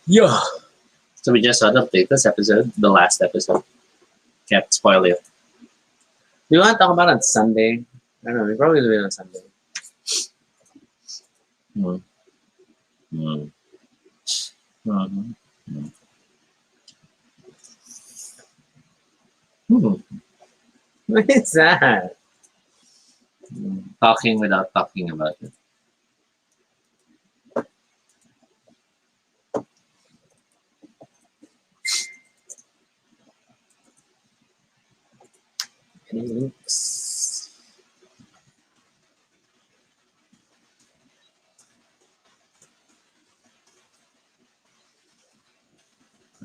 Yeah. So we just saw the latest episode, the last episode. Can't spoil it. Do you want to talk about on Sunday? I don't know. We probably do it on Sunday. Mm. Mm. Mhm. Mm. Hmm. What is that? Talking without talking about it. Any links?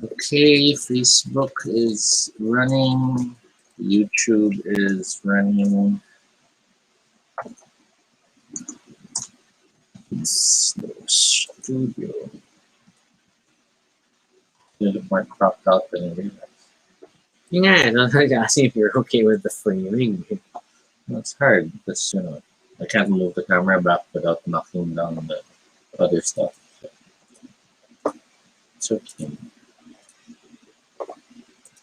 Okay, Facebook is running. YouTube is running. Studio. A little more cropped out than I realized. Yeah, no, I asked if you're okay with the framing. It's hard because, I can't move the camera back without knocking down the other stuff. So it's okay.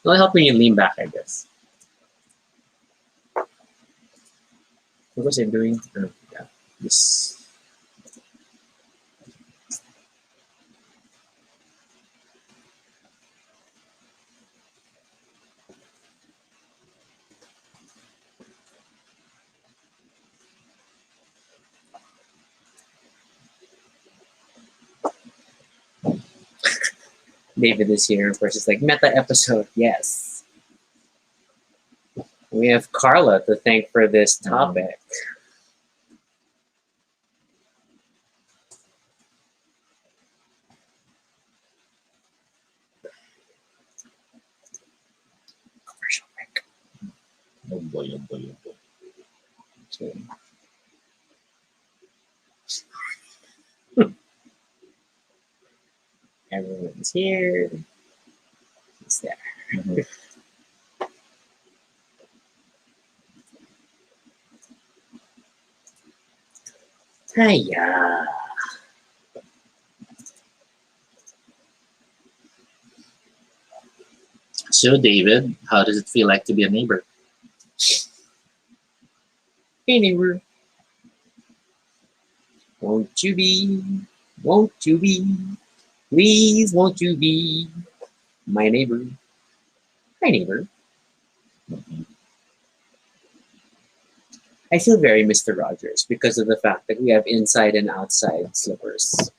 It'll help when you lean back, I guess. What was I doing? Yeah, this. David is here. Of course, it's like meta episode. Yes. We have Carla to thank for this topic. Commercial break. Oh boy, oh boy, oh boy. Okay. Everyone's here. He's there. Mm-hmm. Hiya. So, David, how does it feel like to be a neighbor? Hey, neighbor. Won't you be? Won't you be? Please, won't you be my neighbor? Hi, neighbor. Mm-hmm. I feel very Mr. Rogers because of the fact that we have inside and outside slippers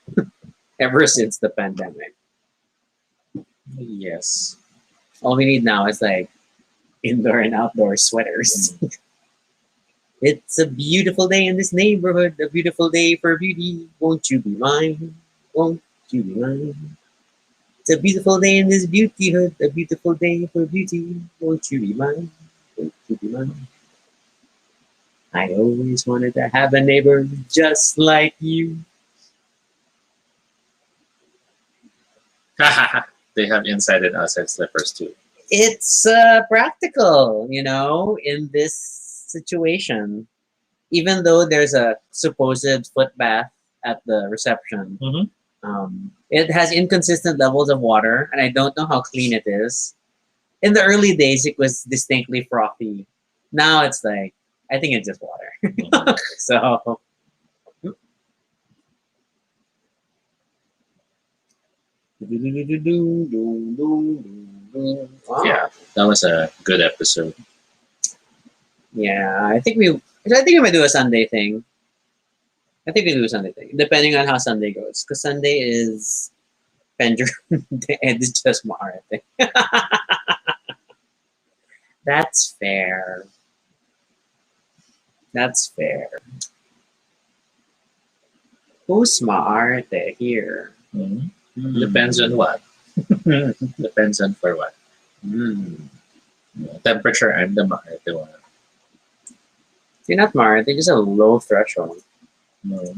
ever since the pandemic. Yes. All we need now is like indoor and outdoor sweaters. It's a beautiful day in this neighborhood, a beautiful day for beauty. Won't you be mine? Won't you be mine? It's a beautiful day in this beauty hood, a beautiful day for beauty. Won't you be mine? Won't you be mine? I always wanted to have a neighbor just like you. They have inside and outside slippers too. It's practical, in this situation. Even though there's a supposed foot bath at the reception, it has inconsistent levels of water, and I don't know how clean it is. In the early days, it was distinctly frothy. Now it's like, I think it's just water. So. Wow. Yeah, that was a good episode. Yeah, I think we might do a Sunday thing. I think we do a Sunday thing, depending on how Sunday goes. Because Sunday is pendulum and it's just Maarte. That's fair. That's fair. Who's Maarte here? Mm-hmm. Depends on what. Depends on for what. Temperature and the Maarte one. You're not Maarte, just a low threshold. No.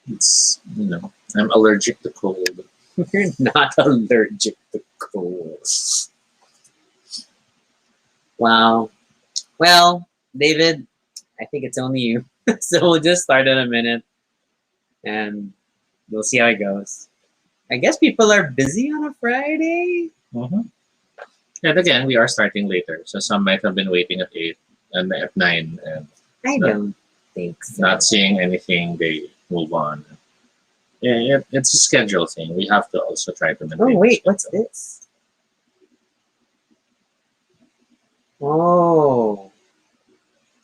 It's, I'm allergic to cold. You're not allergic to cold. Wow. Well, David, I think it's only you. So we'll just start in a minute and we'll see how it goes. I guess people are busy on a Friday. Mm-hmm. And again, we are starting later, so some might have been waiting at 8 and at 9 and I not, don't think so. not seeing anything. They move on. Yeah, it's a schedule thing. We have to also try to Oh maintain. wait, what's this? Oh,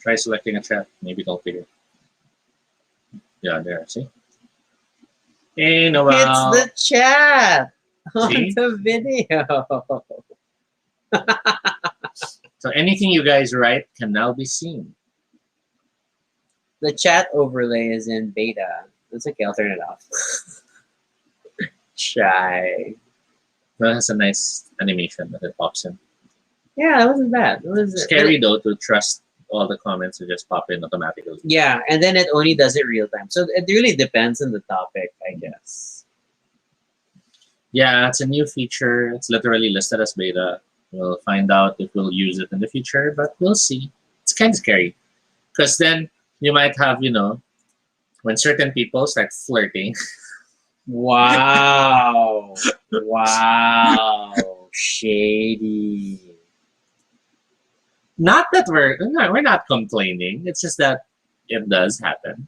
Try selecting a chat. Maybe they'll figure. Yeah, there. See. Hey, it's Noel. the chat on See. the video. So anything you guys write can now be seen. The chat overlay is in beta. It's okay, I'll turn it off. Shy. That has a nice animation that it pops in. Yeah, that wasn't bad. It was Scary though to trust all the comments to just pop in automatically. Yeah, and then it only does it real time. So it really depends on the topic, I guess. Yeah, it's a new feature. It's literally listed as beta. We'll find out if we'll use it in the future, but we'll see. It's kind of scary because then you might have, when certain people start flirting. Wow. Wow. Shady. Not that we're not complaining. It's just that it does happen.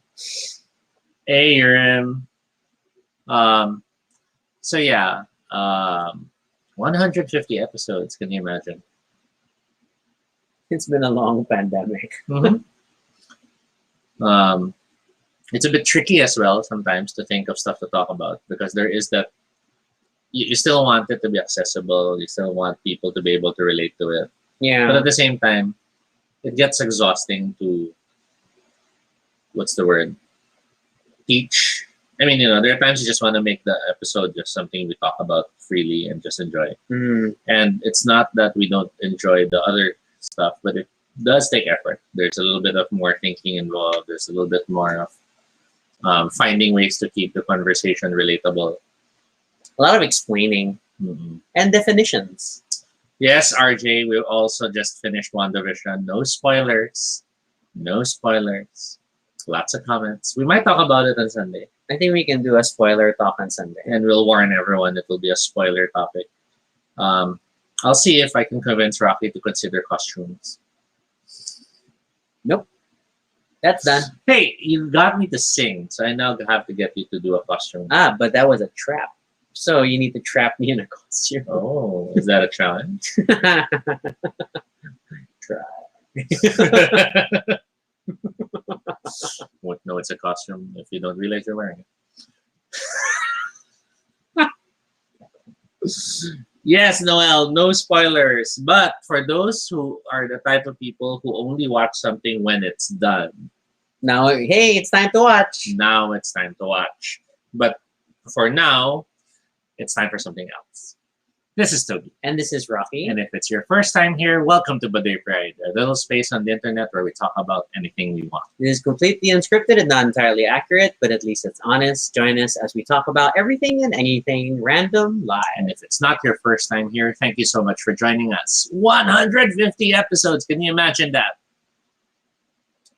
Hey, Urim. So yeah, 150 episodes. Can you imagine? It's been a long pandemic. Mm-hmm. It's a bit tricky as well sometimes to think of stuff to talk about because there is that you still want it to be accessible. You still want people to be able to relate to it. But Yeah. at the same time, it gets exhausting to what's the word? Teach. I mean, there are times you just want to make the episode just something we talk about freely and just enjoy. Mm. And it's not that we don't enjoy the other stuff, but it does take effort. There's a little bit of more thinking involved. There's a little bit more of finding ways to keep the conversation relatable. A lot of explaining Mm-hmm. and definitions. Yes, RJ, we also just finished WandaVision. No spoilers. No spoilers. Lots of comments. We might talk about it on Sunday. I think we can do a spoiler talk on Sunday. And we'll warn everyone it will be a spoiler topic. I'll see if I can convince Rocky to consider costumes. Nope. That's done. Hey, you got me to sing, so I now have to get you to do a costume. Ah, but that was a trap. So you need to trap me in a costume. Oh, is that a challenge? Try. Won't know it's a costume if you don't realize you're wearing it. Yes, Noel, no spoilers. But for those who are the type of people who only watch something when it's done, Now, hey, it's time to watch. now it's time to watch. But for now, it's time for something else. This is Tobie. And this is Rocky. And if it's your first time here, welcome to Baduy Pride, a little space on the internet where we talk about anything we want. It is completely unscripted and not entirely accurate, but at least it's honest. Join us as we talk about everything and anything random live. And if it's not your first time here, thank you so much for joining us. 150 episodes. Can you imagine that?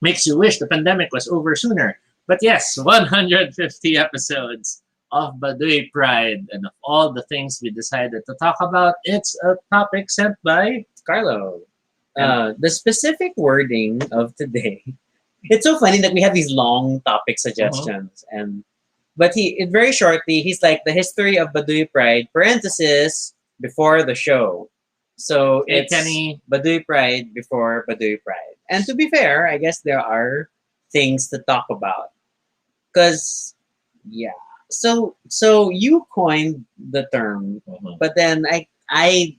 Makes you wish the pandemic was over sooner. But yes, 150 episodes of Baduy Pride. And of all the things we decided to talk about, it's a topic sent by Carlo. The specific wording of today. It's so funny that we have these long topic suggestions, but very shortly he's like the history of Baduy Pride parenthesis before the show. So Hey, it's Kenny. Baduy Pride before Baduy Pride. And to be fair, I guess there are things to talk about. Cause yeah. So you coined the term, but then I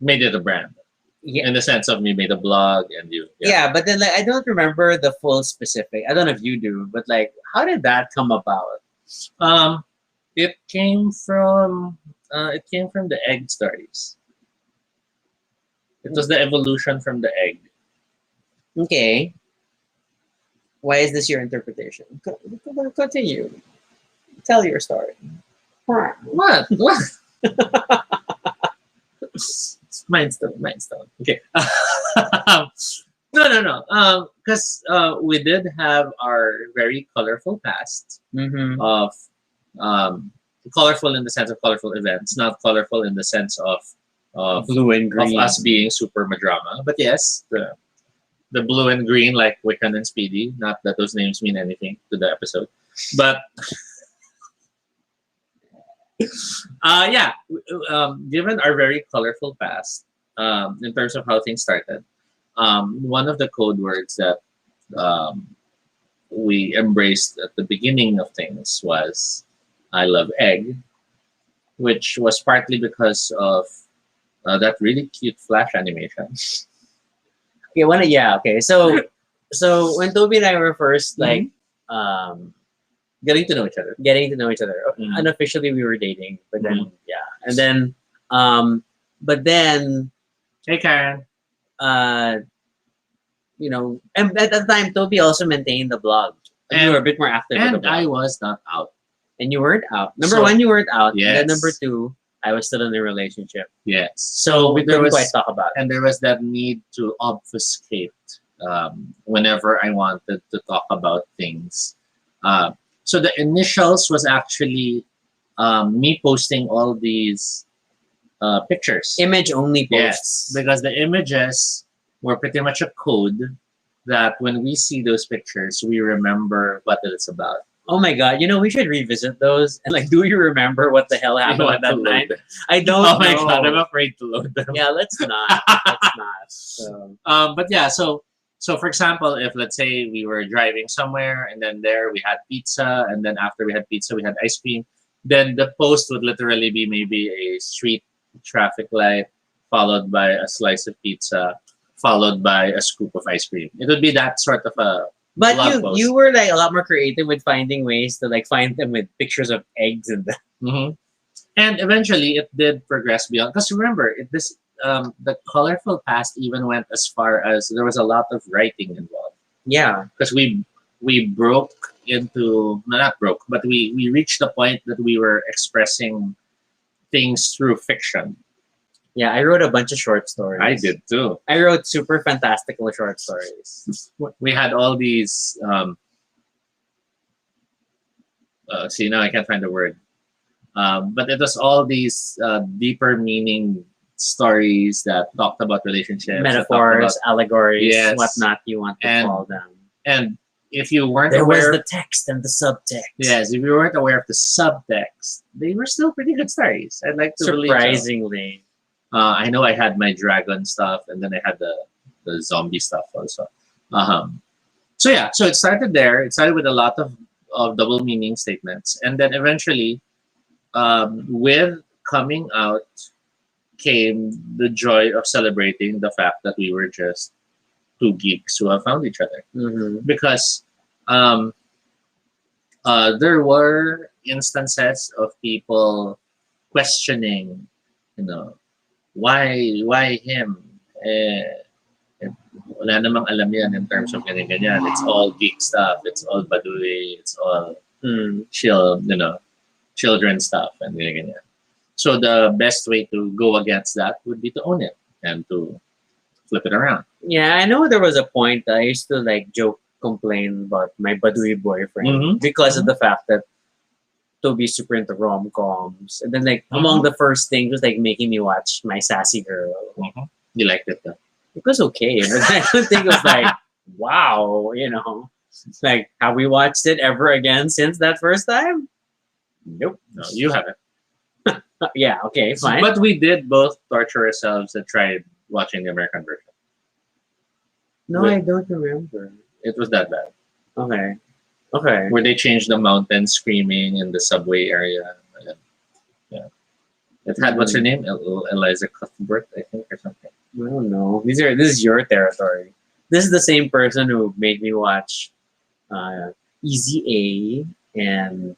made it a brand. yeah, In the sense of you made a blog and you yeah, but then like, I don't remember the full specific. I don't know if you do, but like, how did that come about? It came from the egg stories. It was the evolution from the egg. Okay, why is this your interpretation? Continue. Tell your story. What? Milestone. Okay. No. Because we did have our very colorful past Mm-hmm. of colorful in the sense of colorful events, not colorful in the sense of Blue and of green. us being super madrama. But yes, the blue and green like Wiccan and Speedy. Not that those names mean anything to the episode, but yeah, given our very colorful past, in terms of how things started, one of the code words that um, we embraced at the beginning of things was "I love egg," which was partly because of that really cute Flash animation. Okay, okay. So when Toby and I were first like um Getting to know each other. getting to know each other, Mhm. unofficially we were dating, but then yeah, and then but then Hey, Karen. uh and at that time Toby also maintained the blog. And you were a bit more active with the And I blog. was not out. And you weren't out. Number So- one, you weren't out. And Yes. then number two, I was still in a relationship. Yes. So we there couldn't was quite talk about it. and there was that need to obfuscate whenever I wanted to talk about things. So the initials was actually me posting all these pictures. Image only Yes, posts. because the images were pretty much a code that when we see those pictures, we remember what it's about. Oh my god, we should revisit those and like do you remember what the hell happened You at that want to night? load them. I don't Oh my know. god, I'm afraid to load them. Yeah, let's not. Let's not. So But yeah, so for example, if let's say we were driving somewhere and then there we had pizza, and then after we had pizza we had ice cream, then the post would literally be maybe a street traffic light followed by a slice of pizza followed by a scoop of ice cream. It would be that sort of a but blog post. you were like a lot more creative with finding ways to like find them with pictures of eggs and Mhm. And eventually it did progress beyond, because remember the colorful past even went as far as there was a lot of writing involved. yeah. Because we broke into, no, not broke, but we reached the point that we were expressing things through fiction. Yeah, I wrote a bunch of short stories. I did too. I wrote super fantastical short stories. We had all these see, now I can't find the word, but it was all these deeper meaning stories that talked about relationships, that talked Metaphors, about- allegories, Yes. whatnot you want to And- call them. and if you weren't There was aware, the text and the subtext. yes, if you weren't aware of the subtext, they were still pretty good stories. I'd like to believe so. Surprisingly. I know I had my dragon stuff, and then I had the zombie stuff also. So yeah, so it started there. It started with a lot of double meaning statements, and then eventually, with coming out, came the joy of celebrating the fact that we were just two geeks who have found each other. Mm-hmm. Because there were instances of people questioning, why him? Wala namang alam yan in terms of ganyan. It's all geek stuff. It's all Baduy. It's all children stuff and ganyan. So the best way to go against that would be to own it and to flip it around. Yeah, I know there was a point that I used to like joke, complain about my Baduy boyfriend Mhm. because of the fact that Tobie's super into rom-coms. And then like among the first things was like making me watch My Sassy Girl. You liked it though. It was okay, but I don't think it was like, wow, Like, have we watched it ever again since that first time? Nope. No, you haven't. Yeah, okay, fine. But we did both torture ourselves and tried watching the American version. No, I don't remember. It was that bad. Okay. Okay. Where they changed the mountain screaming in the subway area. And, yeah. It had, what's her name? Eliza Cuthbert, I think, or something. I don't know. This is your territory. This is the same person who made me watch Easy A and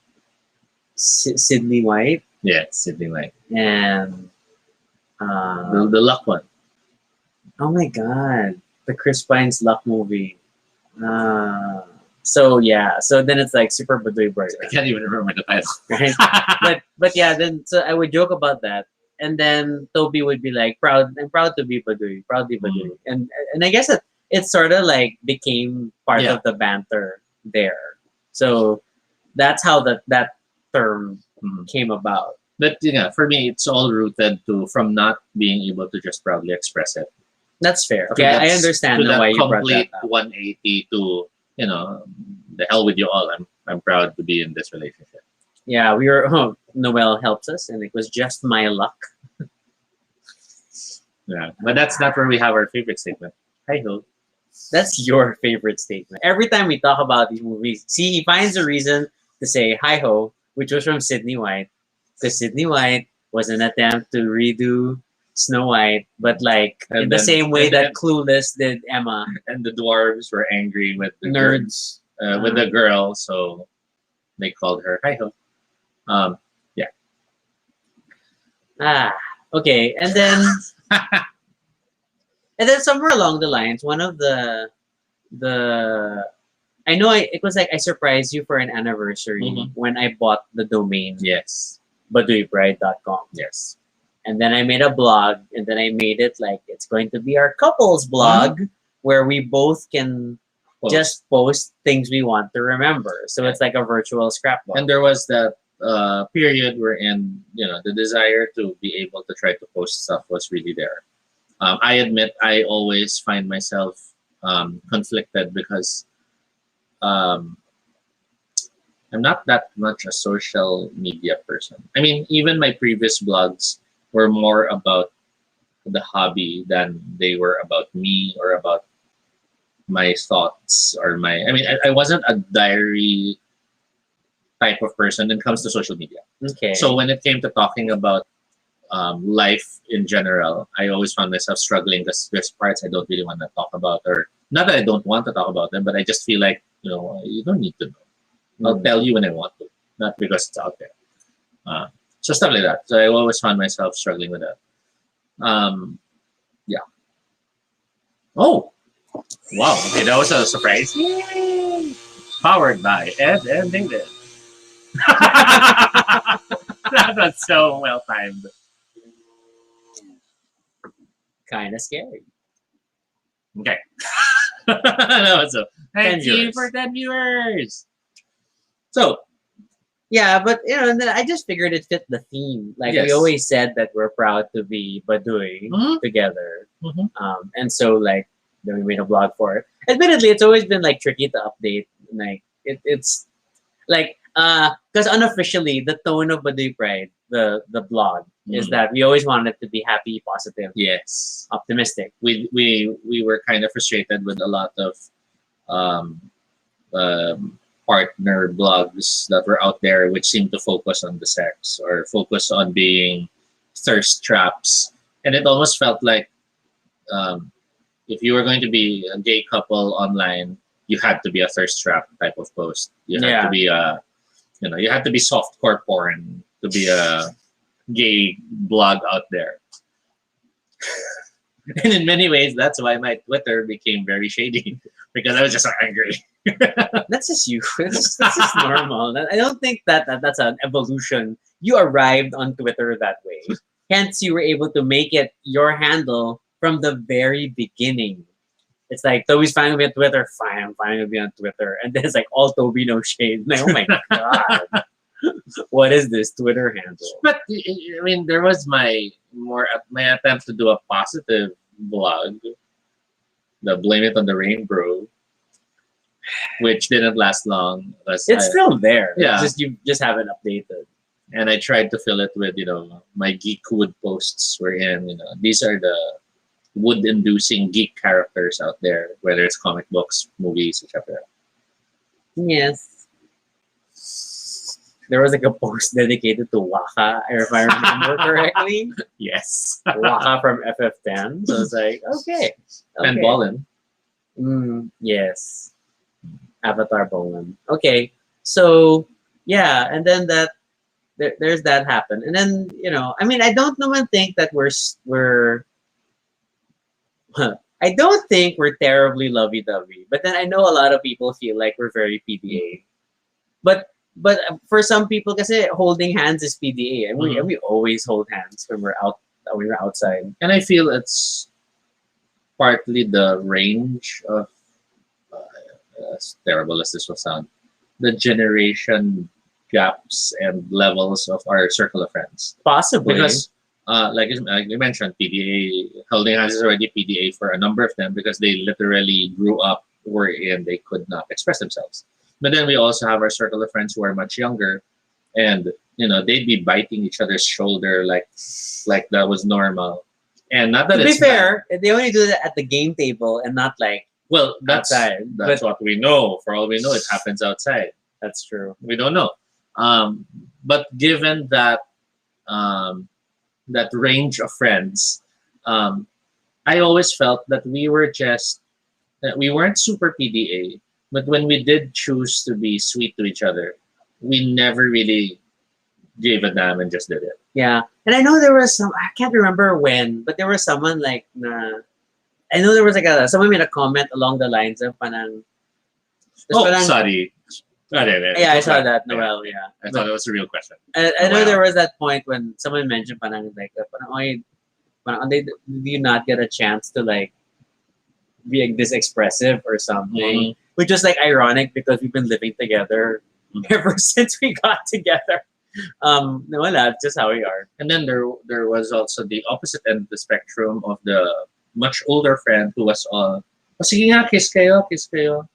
Sydney White Yeah, Sydney White. and The luck one. oh my god, the Chris Pine's Luck movie. So yeah, so then it's like super Baduy I boyfriend, can't even remember the title. right? but yeah, then so I would joke about that, and then Tobie would be like, "Proud, I'm proud to be Baduy, proudly Baduy," and I guess it sort of like became part Yeah. of the banter there. So that's how that term Mhm. came about. But yeah, for me, it's all rooted to from not being able to just proudly express it That's fair. to Okay, I understand to now that why you brought that complete up. 180 to the hell with you all. I'm proud to be in this relationship. Yeah, we were. Oh, Noel helps us, and it was just my luck. Yeah, but that's not where we have our favorite statement. Hi ho. That's your favorite statement. Every time we talk about these movies, see, he finds a reason to say "hi ho," which was from Sydney White, because Sydney White was an attempt to redo Snow White, but like in And the then same way that Clueless did Emma. and the dwarves were angry with the Nerds. with the girl, so they called her hi ho. Um, yeah. Ah, okay, and then somewhere along the lines, one of the I know it was like I surprised you for an anniversary Mhm. when I bought the domain Yes. baduypride.com. Yes. And then I made a blog, and then I made it like it's going to be our couples blog where we both can just post things we want to remember. So it's like a virtual scrapbook. And there was that period wherein the desire to be able to try to post stuff was really there. I admit I always find myself conflicted because um, I'm not that much a social media person. I mean, even my previous blogs were more about the hobby than they were about me or about my thoughts or my. I mean, I wasn't a diary type of person when it comes to social media. Okay. So when it came to talking about life in general, I always found myself struggling because there's parts I don't really want to talk about, or not that I don't want to talk about them, but I just feel like you don't need to know. I'll tell you when I want to, not because it's out there. So stuff like that. So I always found myself struggling with that. Yeah. Oh, wow. Okay, that was a surprise. Powered by Ed and David. That was so well timed. Kind of scary. Okay. That was a 10 thank you viewers. for 10 viewers. So yeah, but and then I just figured it fit the theme. Like we Yes. always said that we're proud to be Baduy Mhm. together. Mhm. And so like then we made a blog for it. Admittedly, it's always been like tricky to update. Like it's like because unofficially the tone of Baduy Pride, the blog, is that we always want it to be happy, positive, Yes. optimistic. We were kind of frustrated with a lot of um, partner blogs that were out there which seemed to focus on the sex or focus on being thirst traps. And it almost felt like um, if you were going to be a gay couple online, you had to be a thirst trap type of post. You had to be you had to be softcore porn to be a gay blog out there. And in many ways, that's why my Twitter became very shady because I was just so angry. That's just you. That's just normal. I don't think that's an evolution. You arrived on Twitter that way. Hence, you were able to make it your handle from the very beginning. It's like Tobie's finally be on Twitter. Fine, I'm finally gonna be on Twitter. And then it's like all Tobie, no shade. Like, oh my god, what is this Twitter handle? But I mean, there was my attempt to do a positive blog, the Blame It on the Rain Bro, which didn't last long. It's still there. Yeah. It's just you just haven't updated. And I tried to fill it with my geek wood posts wherein these are the wood-inducing geek characters out there, whether it's comic books, movies, etc. Yes. There was like a post dedicated to Waka, if I remember correctly. Yes. Waka from FF10. So it's like, okay. And Ballin. Yes. Avatar Bowen. Okay. So, yeah. And then there's that happen. And then, I mean, I don't know and think that we're I don't think we're terribly lovey-dovey. But then I know a lot of people feel like we're very PDA. But for some people, kasi holding hands is PDA, and we always hold hands when we're outside. And I feel it's partly the range of, as terrible as this will sound, the generation gaps and levels of our circle of friends. Possibly. Because, like you mentioned, PDA, holding hands is already PDA for a number of them because they literally grew up wherein they could not express themselves. But then we also have our circle of friends who are much younger, and they'd be biting each other's shoulder like that was normal. And not that to be it's bad. fair, they only do that at the game table and not like Well, that's outside. that's But what we know. For all we know, it happens outside. that's true. We don't know. But given um, that range of friends, I always felt that we weren't super PDA, but when we did choose to be sweet to each other, we never really gave a damn and just did it. Yeah. And I know there was some, I can't remember when, but there was someone like, I know there was like someone made a comment along the lines of parang, Oh, parang- sorry. yeah, I saw that, Noel, yeah. I thought it was a real question. I know Wow. there was that point when someone mentioned parang like, parang, "Oy, parang, do you not get a chance to like be like, this expressive or something?" Which is like ironic because we've been living together Mhm. ever since we got together. No, wala, just how we are. And then there was also the opposite end of the spectrum of the much older friend who was oh, sige nga, kiss kayo, kiss kayo.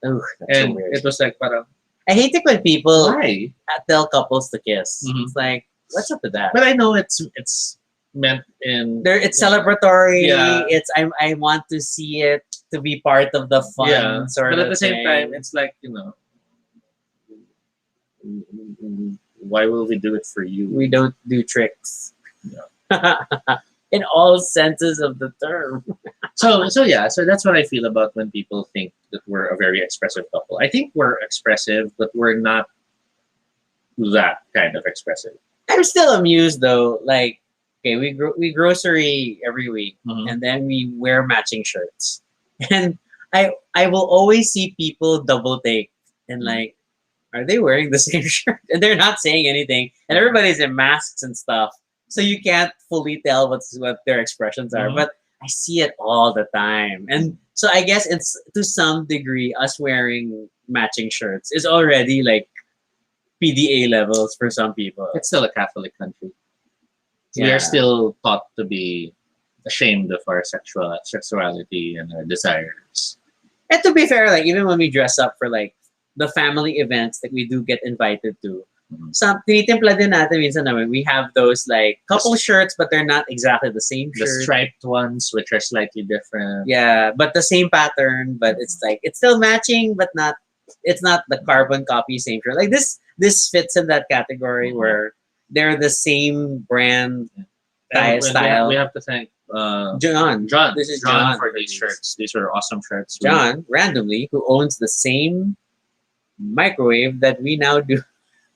Ugh, that's so And weird. it was like, parang, I hate it when people why? tell couples to kiss. Mhm. It's like, what's up with that? But I know it's meant in It's celebratory. Yeah. It's I want to see it to be part of the fun sort but of at the same thing. time, it's like why will we do it for you? We don't do tricks. Yeah. In all senses of the term. So that's what I feel about when people think that we're a very expressive couple. I think we're expressive, but we're not that kind of expressive. I'm still amused though. Like, okay, we grocery every week, Mhm. and then we wear matching shirts, and I will always see people double take and Mhm. like, are they wearing the same shirt? And they're not saying anything, and everybody's in masks and stuff, so you can't fully tell what their expressions are. Mhm. But I see it all the time, and so I guess it's to some degree us wearing matching shirts is already like PDA levels for some people. It's still a Catholic country. We Yeah. are still taught to be ashamed of our sexuality and our desires. And to be fair, like even when we dress up for like the family events that we do get invited to, Mhm. some tinitimpla din natin minsan naman, we have those like couple shirts, but they're not exactly the same The shirt. striped ones, which are slightly different. Yeah, but the same pattern, but it's like it's still matching, but not. It's not the carbon copy same shirt. Like this fits in that category Mhm. where they're the same brand And style. we have to thank John. John. This is John John for these shirts. These are awesome shirts. John, randomly, who owns the same microwave that we now do.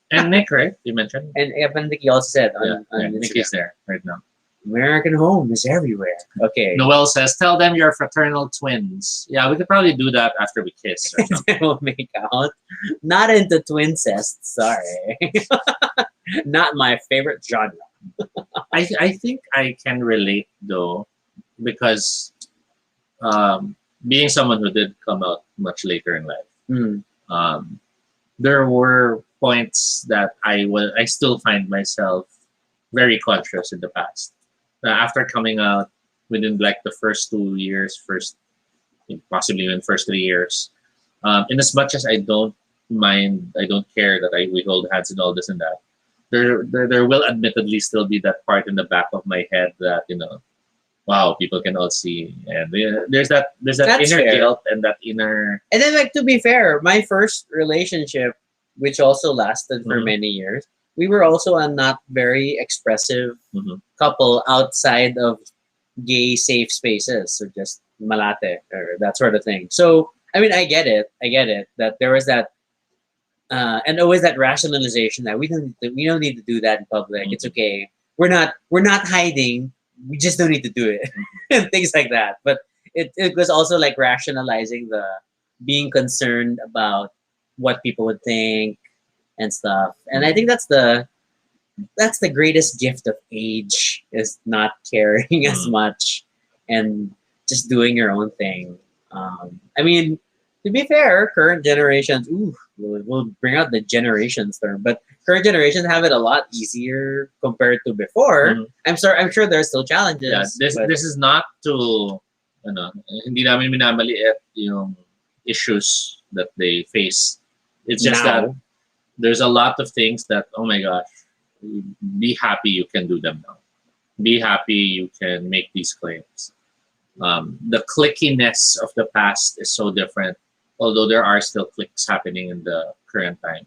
And Nick, right? You mentioned. And Evan Nicky also said on Nick Instagram, is there right now. American home is everywhere. Okay. Noel says, "Tell them you're fraternal twins." Yeah, we could probably do that after we kiss or something. They will make out. Not into twincest, sorry. Not my favorite genre. I think I can relate though, because being someone who did come out much later in life, Hmm. there were points that I still find myself very conscious in the past. After coming out within like the first 2 years, possibly even first 3 years, in as much as I don't mind, I don't care that we hold hands and all this and that. There will admittedly still be that part in the back of my head that wow, people can all see, and there's that That's inner fair. guilt and that inner. And then, like, to be fair, my first relationship, which also lasted for Mhm. many years, we were also a not very expressive Mhm. couple outside of gay safe spaces, so just malate or that sort of thing. So, I mean, I get it that there was that, and always that rationalization that we don't need to do that in public. Mhm. It's okay. We're not hiding. We just don't need to do it, and things like that. But it was also like rationalizing the being concerned about what people would think and stuff. And I think that's the greatest gift of age is not caring as Mhm. much and just doing your own thing. I mean, To be fair, current generations, we'll bring out the generations term, but current generations have it a lot easier compared to before. Mhm. I'm sure there's still challenges. Yeah, but this is not to hindi namin minamaliit yung issues that they face. It's just that now, there's a lot of things that, oh my gosh, be happy you can do them now. Be happy you can make these claims. The clickiness of the past is so different, although there are still clicks happening in the current time.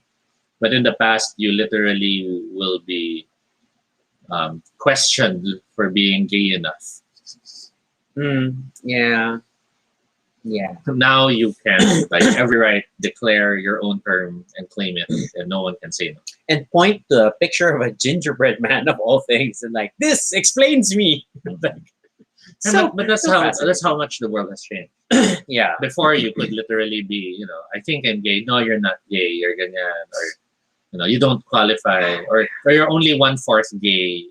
But in the past, you literally will be questioned for being gay enough. yeah, yeah. Now you can, by every right, declare your own term and claim it, and no one can say no. And point to a picture of a gingerbread man of all things, and like this explains me. But that's so that's how much the world has changed. yeah. Before you could literally be, I think I'm gay. No, you're not gay. You're ganyan, or you don't qualify, or you're only 1/4 gay.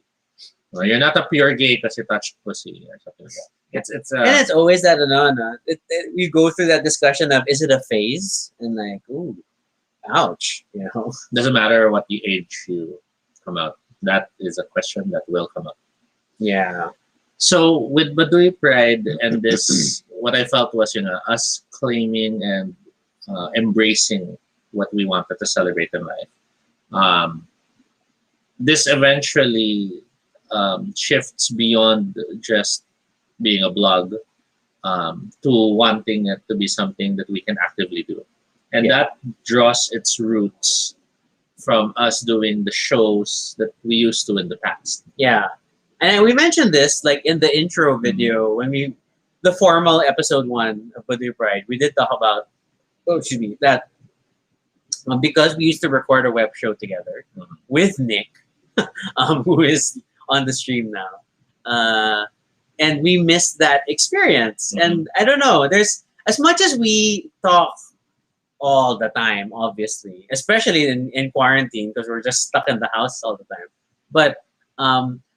Or you're not a pure gay because you touched pussy or something like that. And it's always that we go through that discussion of is it a phase, and like, ooh, ouch, doesn't matter what the age you come out. That is a question that will come up. Yeah. So with Baduy Pride and this, what I felt was, us claiming and embracing what we wanted to celebrate in life. This eventually shifts beyond just being a blog to wanting it to be something that we can actively do. And that draws its roots from us doing the shows that we used to in the past. Yeah. And we mentioned this like in the intro video when the formal episode 1 of Baduy Pride, we did talk about that because we used to record a web show together with Nick, who is on the stream now. And we missed that experience. And I don't know, there's as much as we talk all the time, obviously, especially in quarantine because we're just stuck in the house all the time. But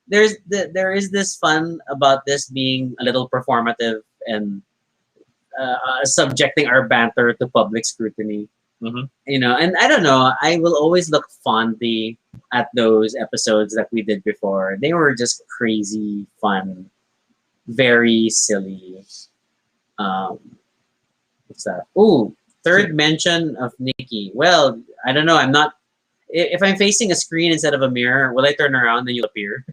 there is this fun about this being a little performative and subjecting our banter to public scrutiny. And I don't know, I will always look fondly at those episodes that we did before. They were just crazy fun, very silly. What's that? Ooh, third mention of Nikki. Well, I don't know. I'm not. If I'm facing a screen instead of a mirror, will I turn around and you'll appear?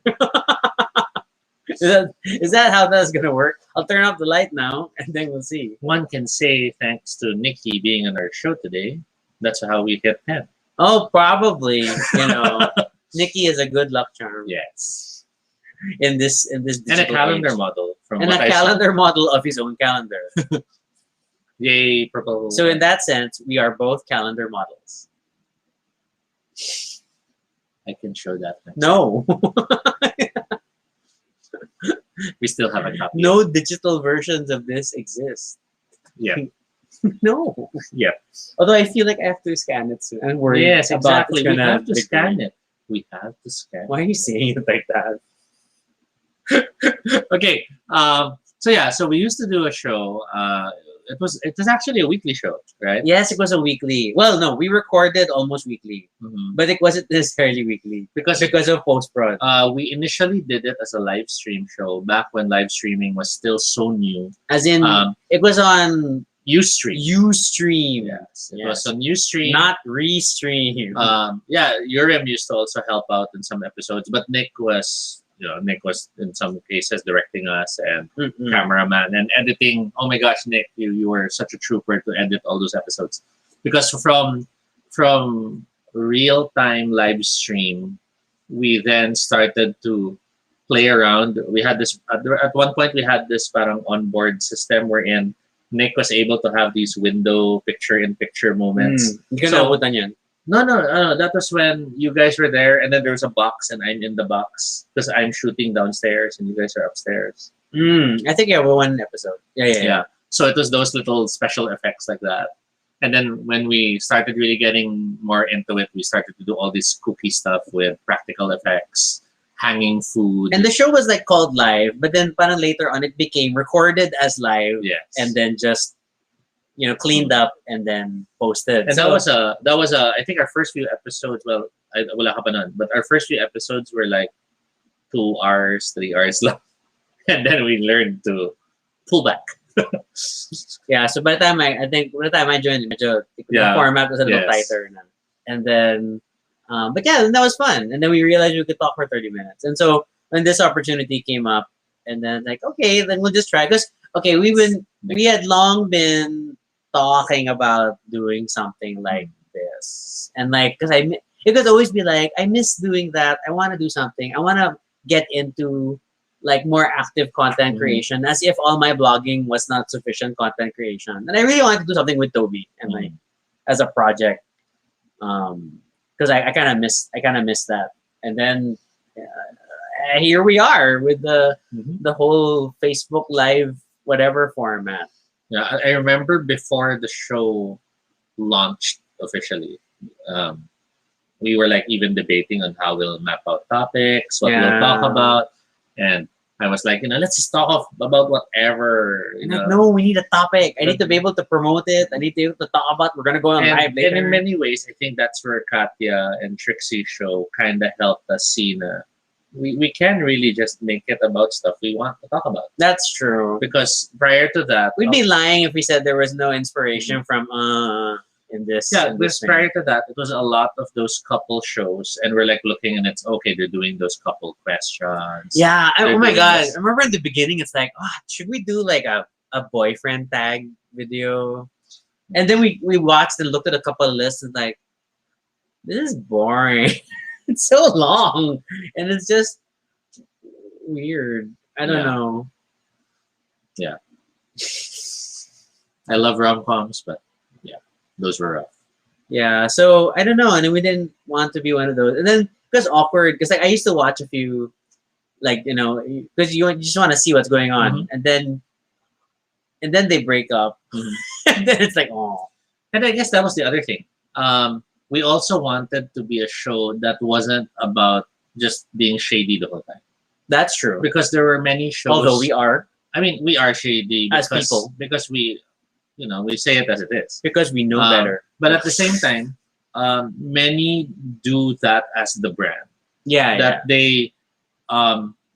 Is that how that's gonna work? I'll turn off the light now, and then we'll see. One can say thanks to Nikki being on our show today, that's how we hit 10. Oh, probably. Nikki is a good luck charm. Yes. In this And a digital calendar age. model from And what a I saw. calendar model of his own calendar. Yay, purple. So in that sense, we are both calendar models. I can show that next. No. We still have a copy. No digital versions of this exist. Yeah. No. Yeah. Although I feel like I have to scan it soon. I'm worried Yes, about exactly. it's We gonna have to degrade. scan it. We have to scan Why are you saying it like that? it. Okay. So we used to do a show. It was actually a weekly show, right? Yes, it was a weekly. Well, no, we recorded almost weekly, but it wasn't necessarily weekly Because of post prod. we initially did it as a live stream show back when live streaming was still so new. As in, it was on Ustream. Ustream. Yes, it was on Ustream. Not Restream. Urim used to also help out in some episodes, but Nick was in some cases directing us and cameraman and editing. Oh my gosh, Nick, you were such a trooper to edit all those episodes. Because from real time live stream, we then started to play around. We had this at one point we had this parang onboard system wherein Nick was able to have these window picture-in-picture moments. Hindi ko naabutan yan. No. That was when you guys were there, and then there was a box, and I'm in the box because I'm shooting downstairs, and you guys are upstairs. I think one episode. Yeah. So it was those little special effects like that. And then when we started really getting more into it, we started to do all this kooky stuff with practical effects, hanging food. And the show was like called live, but then parang later on it became recorded as live. Yes. And then just cleaned up and then posted. And So that was a I think our first few episodes. Well, wala ka pa nun, but our first few episodes were like 2 hours, 3 hours long, and then we learned to pull back. yeah, so by the time I joined, medyo, Yeah. the format was a little Yes. tighter na. And then, but yeah, that was fun. And then we realized we could talk for 30 minutes. And so when this opportunity came up, and then like, okay, then we'll just try. Because okay, we had long been talking about doing something like this, and like, it could always be like, I miss doing that. I want to do something. I want to get into like more active content Mhm. creation, as if all my blogging was not sufficient content creation. And I really wanted to do something with Tobie and like as a project, because I kind of miss that. And then here we are with the whole Facebook Live whatever format. Yeah, I remember before the show launched officially, we were like even debating on how we'll map out topics, what we'll talk Yeah. about, and I was like, let's just talk about whatever. I'm like, no, we need a topic. I need to be able to promote it. I need to be able to talk about. We're gonna go on live And later. in many ways, I think that's where Katya and Trixie's show kind of helped us see na we can really just make it about stuff we want to talk about. That's true. Because prior to that, We'd be lying if we said there was no inspiration from in this. yeah, in because this thing. prior to that, it was a lot of those couple shows, and we're like looking, and it's okay. They're doing those couple questions. Yeah. They're Oh my doing god. this. I remember in the beginning, it's like, should we do like a boyfriend tag video? And then we watched and looked at a couple of lists and like, this is boring. It's so long, and it's just weird. I don't Yeah. know. I love rom coms, but yeah, those were rough. Yeah, so I don't know, and then we didn't want to be one of those. And then because awkward, because like I used to watch a few, like because you just want to see what's going on, and then they break up, and then it's like, oh, And I guess that was the other thing. We also wanted to be a show that wasn't about just being shady the whole time, that's true. because there were many shows. Although we are, I mean, we are shady As because, people. because we say it as it is. because we know Um, better. But at the same time, many do that as the brand. Yeah, That they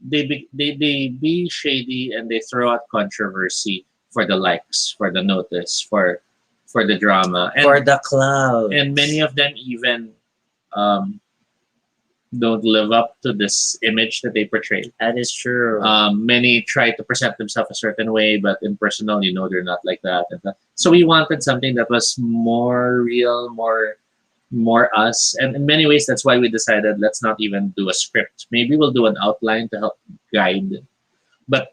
be shady, and they throw out controversy for the likes, for the notice, for the drama, and for the cloud. and many of them even don't live up to this image that they portray. That is true. Many try to present themselves a certain way, but in personal, they're not like that. So we wanted something that was more real, more us. And in many ways, that's why we decided let's not even do a script. Maybe we'll do an outline to help guide. But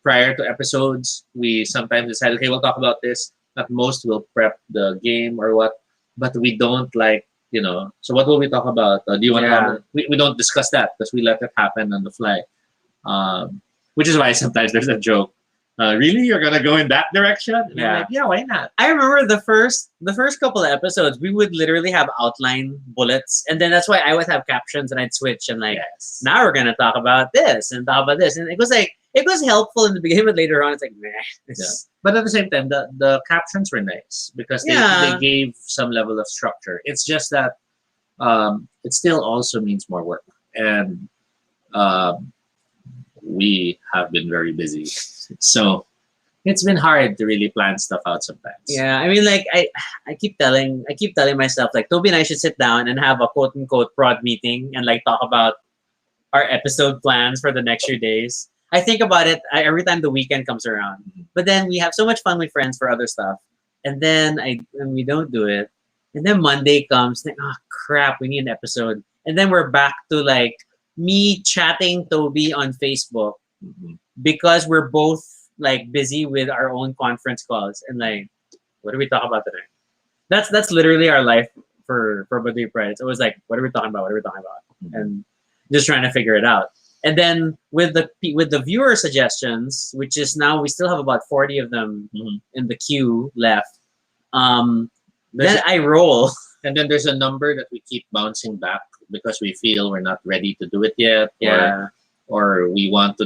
prior to episodes, we sometimes decide, okay, we'll talk about this. At most, we'll prep the game or what. But we don't like. So what will we talk about? Do you want to? We don't discuss that because we let it happen on the fly. Which is why sometimes there's a joke. Really, you're gonna go in that direction? And I'm like, yeah, why not? I remember the first couple of episodes, we would literally have outline bullets, and then that's why I would have captions, and I'd switch and like, Yes. now we're gonna talk about this and talk about this, and it was helpful in the beginning, but later on it's like, meh. This, But at the same time, the captions were nice because they gave some level of structure. It's just that it still also means more work, and we have been very busy, so it's been hard to really plan stuff out sometimes. Yeah, I mean, like I keep telling myself like Tobie and I should sit down and have a quote unquote prod meeting and like talk about our episode plans for the next few days. I think about it every time the weekend comes around, but then we have so much fun with friends for other stuff, and then we don't do it, and then Monday comes, like, oh crap, we need an episode, and then we're back to like me chatting Tobie on Facebook because we're both like busy with our own conference calls, and like, what do we talk about today? That's literally our life for Baduy Pride. It's always like, what are we talking about? What are we talking about? And just trying to figure it out. And then with the viewer suggestions, which is now we still have about 40 of them in the queue left. Then I roll. And then there's a number that we keep bouncing back because we feel we're not ready to do it yet. Yeah. or we want to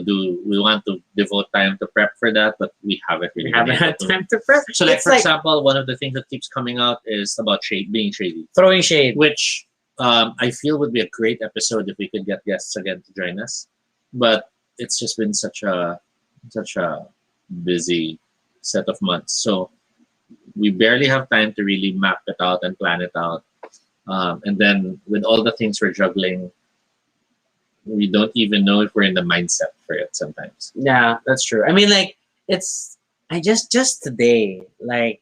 devote time to prep for that, but we haven't We really been haven't able had to. time to prep. So, like It's for like example, one of the things that keeps coming out is about being shady, throwing shade. which I feel would be a great episode if we could get guests again to join us. But it's just been such a busy set of months, so we barely have time to really map it out and plan it out. And then with all the things we're juggling, we don't even know if we're in the mindset for it sometimes. Yeah, that's true. I mean, like it's I just today, like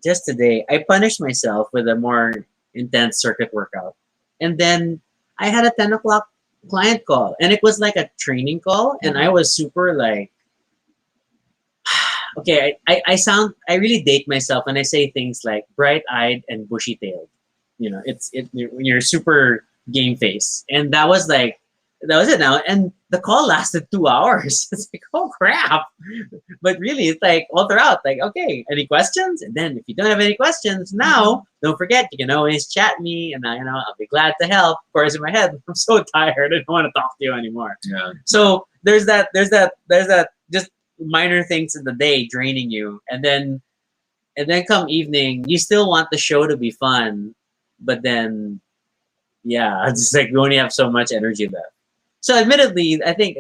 just today, I punished myself with a more intense circuit workout, and then I had a 10 o'clock client call, and it was like a training call, and I was super like, okay, I really date myself when I say things like bright eyed and bushy tailed. You're super game face, and that was it now. And the call lasted 2 hours. It's like, oh crap! But really, it's like all throughout, like, okay, any questions? And then if you don't have any questions now, don't forget you can always chat me, and I'll be glad to help. Of course, in my head, I'm so tired, I don't want to talk to you anymore. Yeah. So there's that just minor things in the day draining you, and then come evening, you still want the show to be fun, but then yeah, it's just like we only have so much energy left. So admittedly, I think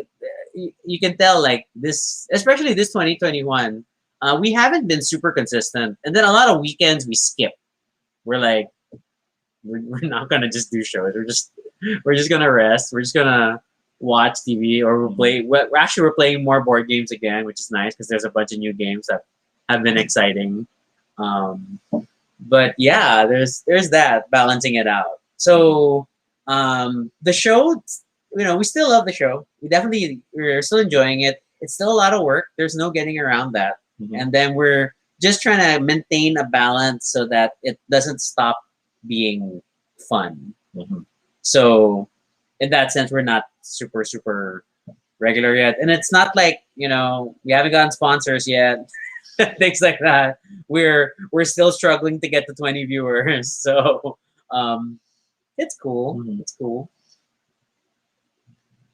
you can tell like this, especially this 2021, we haven't been super consistent, and then a lot of weekends we skip. We're like, we're not gonna just do shows. We're just gonna rest. We're just gonna watch TV or we'll play. We're playing more board games again, which is nice because there's a bunch of new games that have been exciting. Um, but yeah, there's that balancing it out. So the show, we still love the show. We're still enjoying it. It's still a lot of work. There's no getting around that. Mhm. And then we're just trying to maintain a balance so that it doesn't stop being fun. Mhm. So in that sense, we're not super super regular yet, and it's not like we haven't gotten sponsors yet, things like that. We're still struggling to get to 20 viewers, so it's cool. Mhm. It's cool.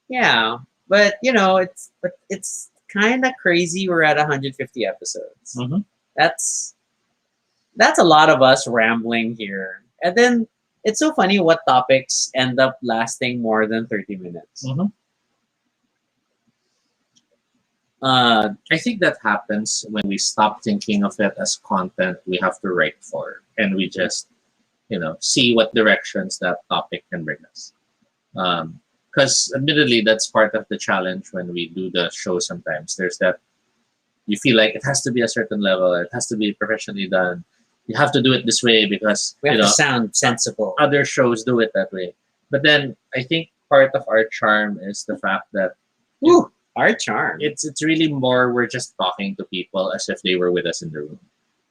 Yeah, but it's kind of crazy. We're at 150 episodes. Mhm. That's that's a lot of us rambling here, and then it's so funny what topics end up lasting more than 30 minutes. Mhm. Uh, I think that happens when we stop thinking of it as content we have to write for, and we just, see what directions that topic can bring us. Because admittedly, that's part of the challenge when we do the show. Sometimes there's that you feel like it has to be a certain level, it has to be professionally done. You have to do it this way because we have to sound sensible. other shows do it that way. But then I think part of our charm is the fact that Woo, our charm. it's really more we're just talking to people as if they were with us in the room.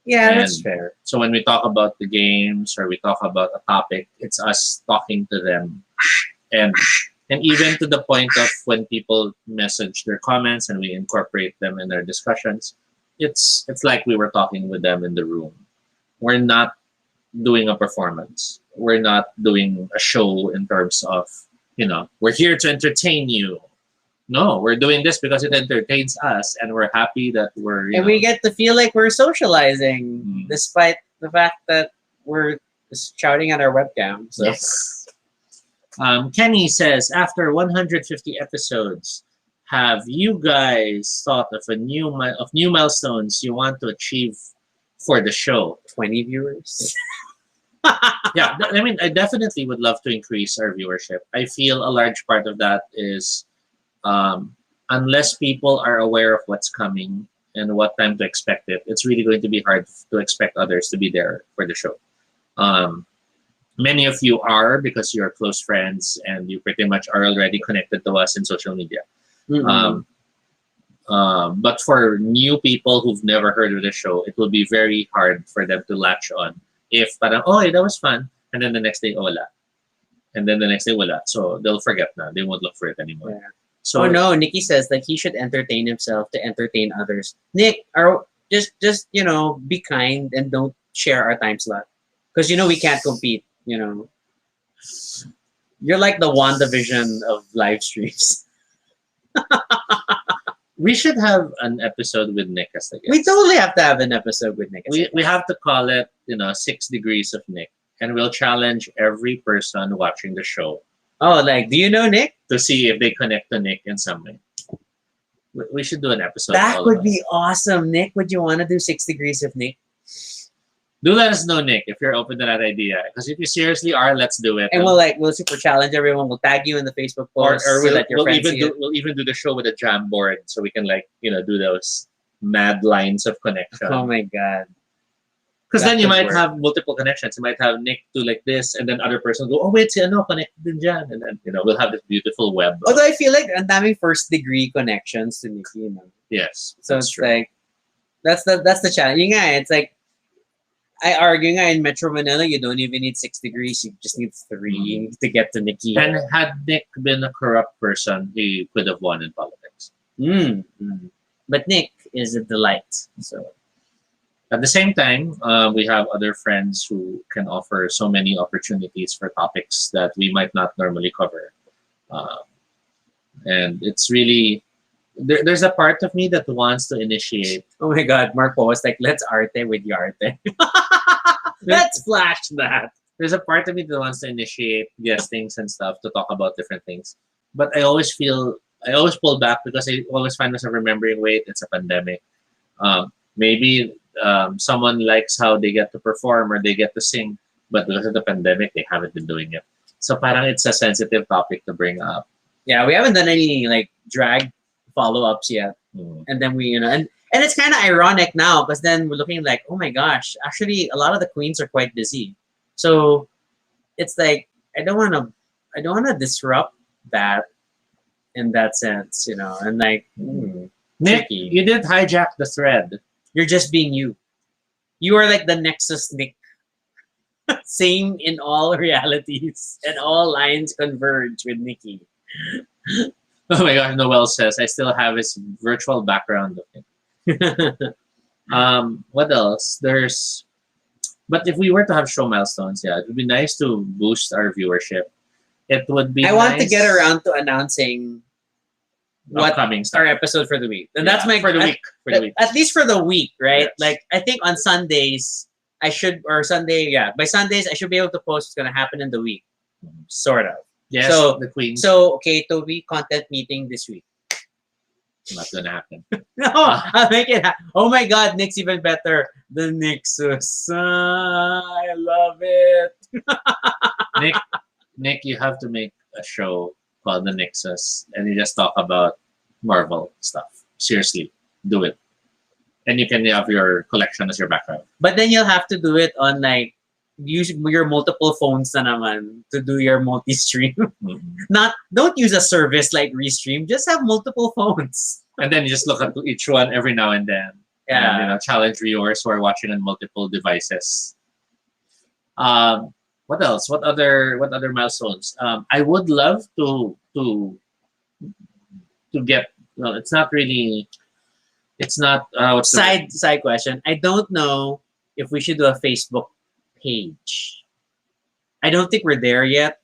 Yeah, and- that's fair. So when we talk about the games or we talk about a topic, it's us talking to them, and even to the point of when people message their comments and we incorporate them in our discussions, it's like we were talking with them in the room. We're not doing a performance. We're not doing a show in terms of we're here to entertain you. No, we're doing this because it entertains us, and we're happy that we're And we get to feel like we're socializing Mm. despite the fact that we're just shouting at our webcam. So Yes. Kenny says, after 150 episodes, have you guys thought of new milestones you want to achieve for the show? 20 viewers. Yeah, I mean, I definitely would love to increase our viewership. I feel a large part of that is unless people are aware of what's coming and what time to expect it, it's really going to be hard to expect others to be there for the show. Many of you are because you're close friends and you pretty much are already connected to us in social media. Mm-mm. But for new people who've never heard of the show, it will be very hard for them to latch on. If parang, oh, that was fun, and then the next day, oh, wala. And then the next day, wala. So they'll forget na. They won't look for it anymore. Yeah. So Oh no, Nikki says that he should entertain himself to entertain others. Nick, just be kind and don't share our time slot, because we can't compete. You're like the WandaVision of live streams. We should have an episode with Nick as the guest. We totally have to have an episode with Nick. We have to call it, 6 degrees of Nick. And we'll challenge every person watching the show Oh, like, do you know Nick? to see if they connect to Nick in some way. We should do an episode. That all would of be us. awesome. Nick, would you want to do 6 degrees of Nick? Do let us know, Nick, if you're open to that idea. Because if you seriously are, let's do it. And we'll super challenge everyone. We'll tag you in the Facebook or post, or we'll let your friends see it. we'll even do the show with a jam board so we can do those mad lines of connection. Oh my god. Because that then you could might work. have multiple connections. You might have Nick do like this, and then other person go, oh wait, si ano, connected din dyan. And then, we'll have this beautiful web. Although I feel like ang daming first degree connections to Nikki, Yes, So that's it's true. like that's the challenge. Yun nga, it's like I argue nga in Metro Manila, you don't even need 6 degrees. You just need 3 to get to Nikki. And had Nick been a corrupt person, he could have won in politics. Mm. But Nick is a delight. So At the same time, we have other friends who can offer so many opportunities for topics that we might not normally cover. And it's really, there's a part of me that wants to initiate. oh my god, Marco was like, let's arte with Yarte. Let's flash that. There's a part of me that wants to initiate guestings and stuff to talk about different things. But I always pull back because I always find myself remembering, wait, it's a pandemic. Maybe someone likes how they get to perform or they get to sing, but because of the pandemic, they haven't been doing it. So parang it's a sensitive topic to bring up. Yeah, we haven't done any like drag follow-ups yet. And then we, and it's kind of ironic now because then we're looking like, oh my gosh, actually a lot of the queens are quite busy. So it's like I don't want to disrupt that in that sense, and like Nick, tricky. you did hijack the thread. You're just being you. You are like the Nexus Nick. Same in all realities, and all lines converge with Nikki. Oh my gosh, Noel says I still have his virtual background of him. What else? But if we were to have show milestones, yeah, it would be nice to boost our viewership. It would be I want to nice- get around to announcing what upcoming stuff. our episode for the week. And that's my for the week. For the week. At least for the week, right? Yes. Like I think on Sundays by Sundays I should be able to post what's gonna happen in the week. Sort of. Yes, So- the Queen. So okay, Tobie, content meeting this week. Not gonna happen. No, I'll make it oh my god, Nick's even better. The Nixus. I love it. Nick, you have to make a show called The Nexus, and you just talk about Marvel stuff. Seriously, do it. And you can have your collection as your background. But then you'll have to do it on like use your multiple phones na naman to do your multi-stream. Don't use a service like Restream. Just have multiple phones. And then you just look at each one every now and then. Yeah. And, challenge viewers who are watching on multiple devices. What else? What other milestones? I would love to get. Well, it's not really. It's not. What's the Side question. I don't know if we should do a Facebook page. I don't think we're there yet.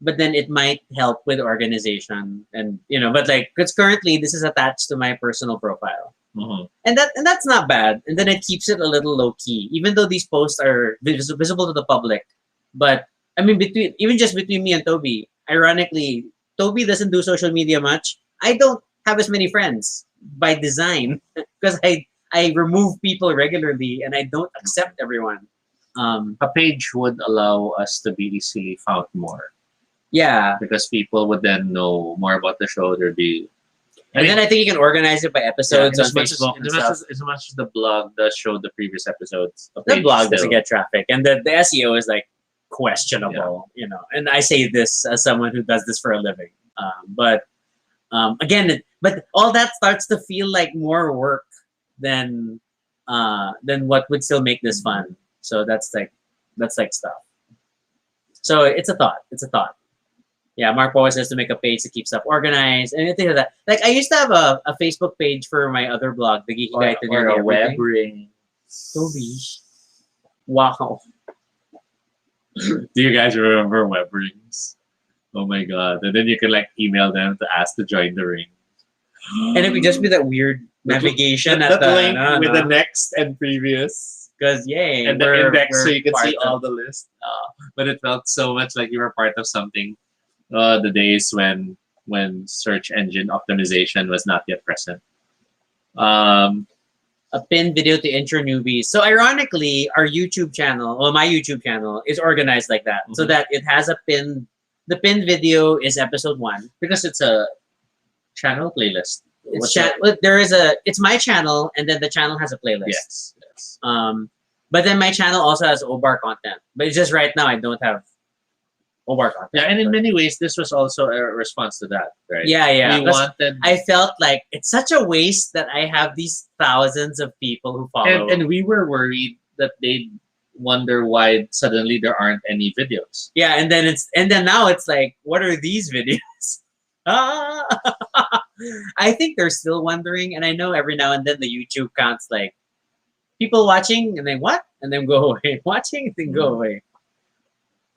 But then it might help with organization and but like because currently this is attached to my personal profile. Mhm. And that's not bad. And then it keeps it a little low key, even though these posts are visible to the public. But I mean, between me and Tobie, ironically, Tobie doesn't do social media much. I don't have as many friends by design because I remove people regularly and I don't accept everyone. A page would allow us to be easily found more Yeah. because people would then know more about the show. There'd be. And then I think you can organize it by episodes on Facebook and stuff. As much as the blog does show the previous episodes, The blog doesn't still- get traffic, and the SEO is like questionable, And I say this as someone who does this for a living. But all that starts to feel like more work than what would still make this fun. So that's like stuff. So it's a thought. Yeah, Mark always has to make a page to keep stuff organized and anything like that. Like I used to have a Facebook page for my other blog, the Geeky Guide to or Nearly a web Everything. ring. Tobie. Wow. Do you guys remember web rings? Oh my god! And then you can email them to ask to join the ring. And it would just be that weird navigation that, at that the link with the next and previous. because yay, And the index so you can part see all the list. But it felt so much like you were part of something. The days when search engine optimization was not yet present. A pin video to intro newbies. So ironically, our YouTube channel, well, my YouTube channel is organized like that, so that it has a pin. The pin video is episode 1 because it's a channel playlist. It's my channel, and then the channel has a playlist. Yes. But then my channel also has OBAR content. But it's just right now I don't have OBAR content. Yeah, and in many ways, this was also a response to that, right? Yeah. We wanted. I felt like it's such a waste that I have these thousands of people who follow. And we were worried that they'd wonder why suddenly there aren't any videos. Yeah, and then now it's like, what are these videos? I think they're still wondering, and I know every now and then the YouTube counts like people watching and then what? And then go away. Watching and then go away.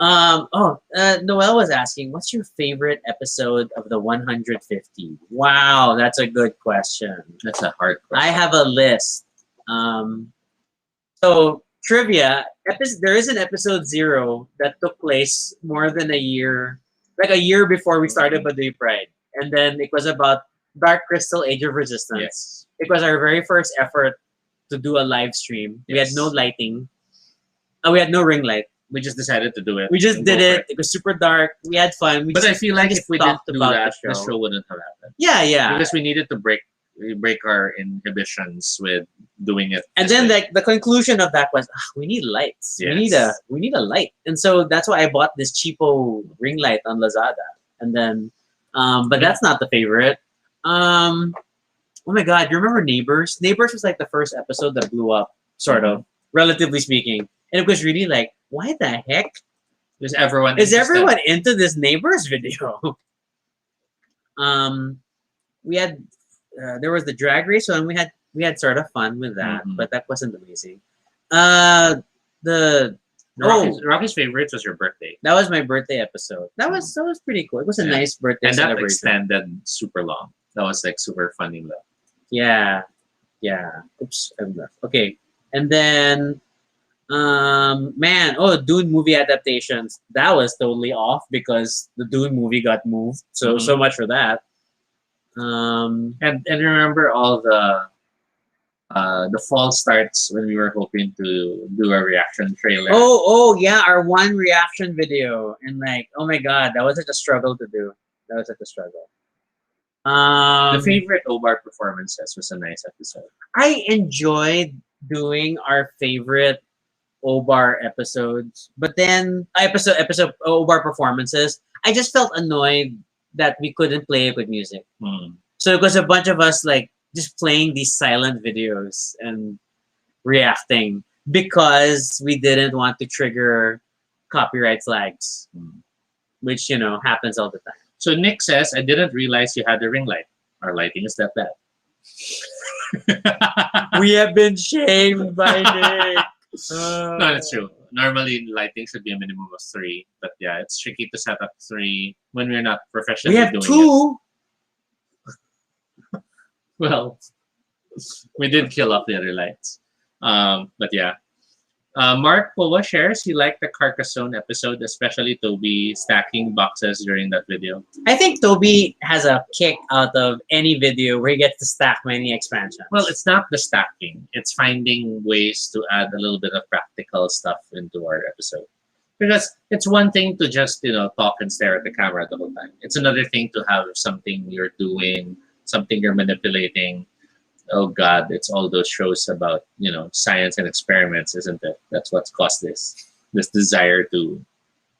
Noelle was asking, what's your favorite episode of the 150? Wow, that's a good question. That's a hard question. I have a list. So trivia, there is an episode 0 that took place more than a year, like a year before we started Baduy Pride. And then it was about Dark Crystal Age of Resistance. Yes. It was our very first effort to do a live stream. We had no lighting. We had no ring light. We just decided to do it. We just did it. It was super dark. We had fun. But I feel like if we didn't do that, the show wouldn't have happened. Yeah. Because we needed to break our inhibitions with doing it. And then the conclusion of that was, we need lights. Yes. We need a light. And so that's why I bought this cheapo ring light on Lazada. And then but that's not the favorite. Oh my god, you remember Neighbors? Neighbors was like the first episode that blew up, sort of, relatively speaking. And it was really like, why the heck is everyone into this Neighbors video? We had there was the drag race one. We had sort of fun with that, but that wasn't amazing. Rocky's favorites was your birthday. That was my birthday episode. That was pretty cool. It was a nice birthday and that celebration. extended super long. That was like super funny. Yeah. Oops, I'm left. Okay, and then Dune movie adaptations. That was totally off because the Dune movie got moved. So much for that. And remember all the false starts when we were hoping to do a reaction trailer. Oh yeah, our one reaction video, and like, oh my god, that was such a struggle to do. The favorite OBAR performances was a nice episode. I enjoyed doing our favorite OBAR episodes, but then episode OBAR performances. I just felt annoyed that we couldn't play it with music. So it was a bunch of us like just playing these silent videos and reacting because we didn't want to trigger copyright flags, which happens all the time. So Nick says, I didn't realize you had a ring light. Our lighting is that bad. We have been shamed by Nick. No, that's true. Normally, lighting should be a minimum of 3. But yeah, it's tricky to set up 3 when we're not professionally doing it. We have 2. Well, we did kill off the other lights. But yeah. Mark Pova shares he liked the Carcassonne episode, especially Tobie stacking boxes during that video. I think Tobie has a kick out of any video where he gets to stack many expansions. Well, it's not the stacking. It's finding ways to add a little bit of practical stuff into our episode. Because it's one thing to just, talk and stare at the camera the whole time. It's another thing to have something you're doing, something you're manipulating. Oh God, it's all those shows about, science and experiments, isn't it? That's what's caused this desire to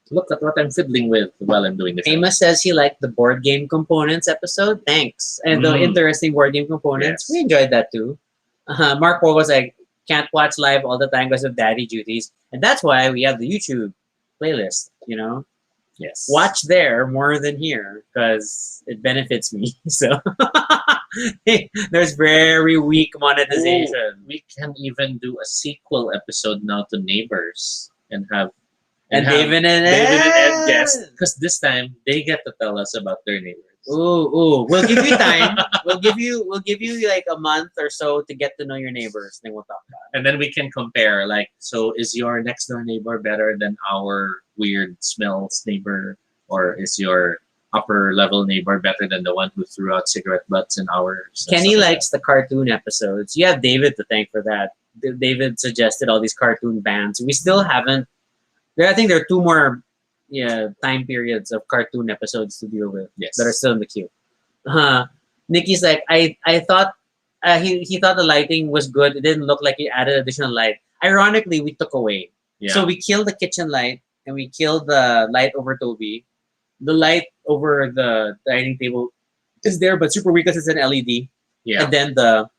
look at what I'm fiddling with while I'm doing the show. Amos says he liked the board game components episode. Thanks. And the interesting board game components. Yes. We enjoyed that too. Mark Paul was like, can't watch live all the time because of daddy duties. And that's why we have the YouTube playlist, Yes. Watch there more than here because it benefits me. So there's very weak monetization. We can even do a sequel episode now to Neighbors and have And have David and David and Ed Ed. guest, because this time they get to tell us about their neighbors. Ooh. We'll give you time. We'll give you like a month or so to get to know your neighbors. Then we'll talk about it. And then we can compare, like, so is your next door neighbor better than our weird smells neighbor? Or is your upper level neighbor better than the one who threw out cigarette butts in ours? and Kenny stuff like likes the cartoon episodes. You have David to thank for that. David suggested all these cartoon bands. We still haven't. I think there are two more time periods of cartoon episodes to deal with that. Yes. that are still in the queue. Nikki's like, I thought he thought the lighting was good. It didn't look like he added additional light. Ironically, we took away. Yeah. So we killed the kitchen light and we killed the light over Tobie. The light over the dining table is there, but super weak because it's an LED. yeah. And then the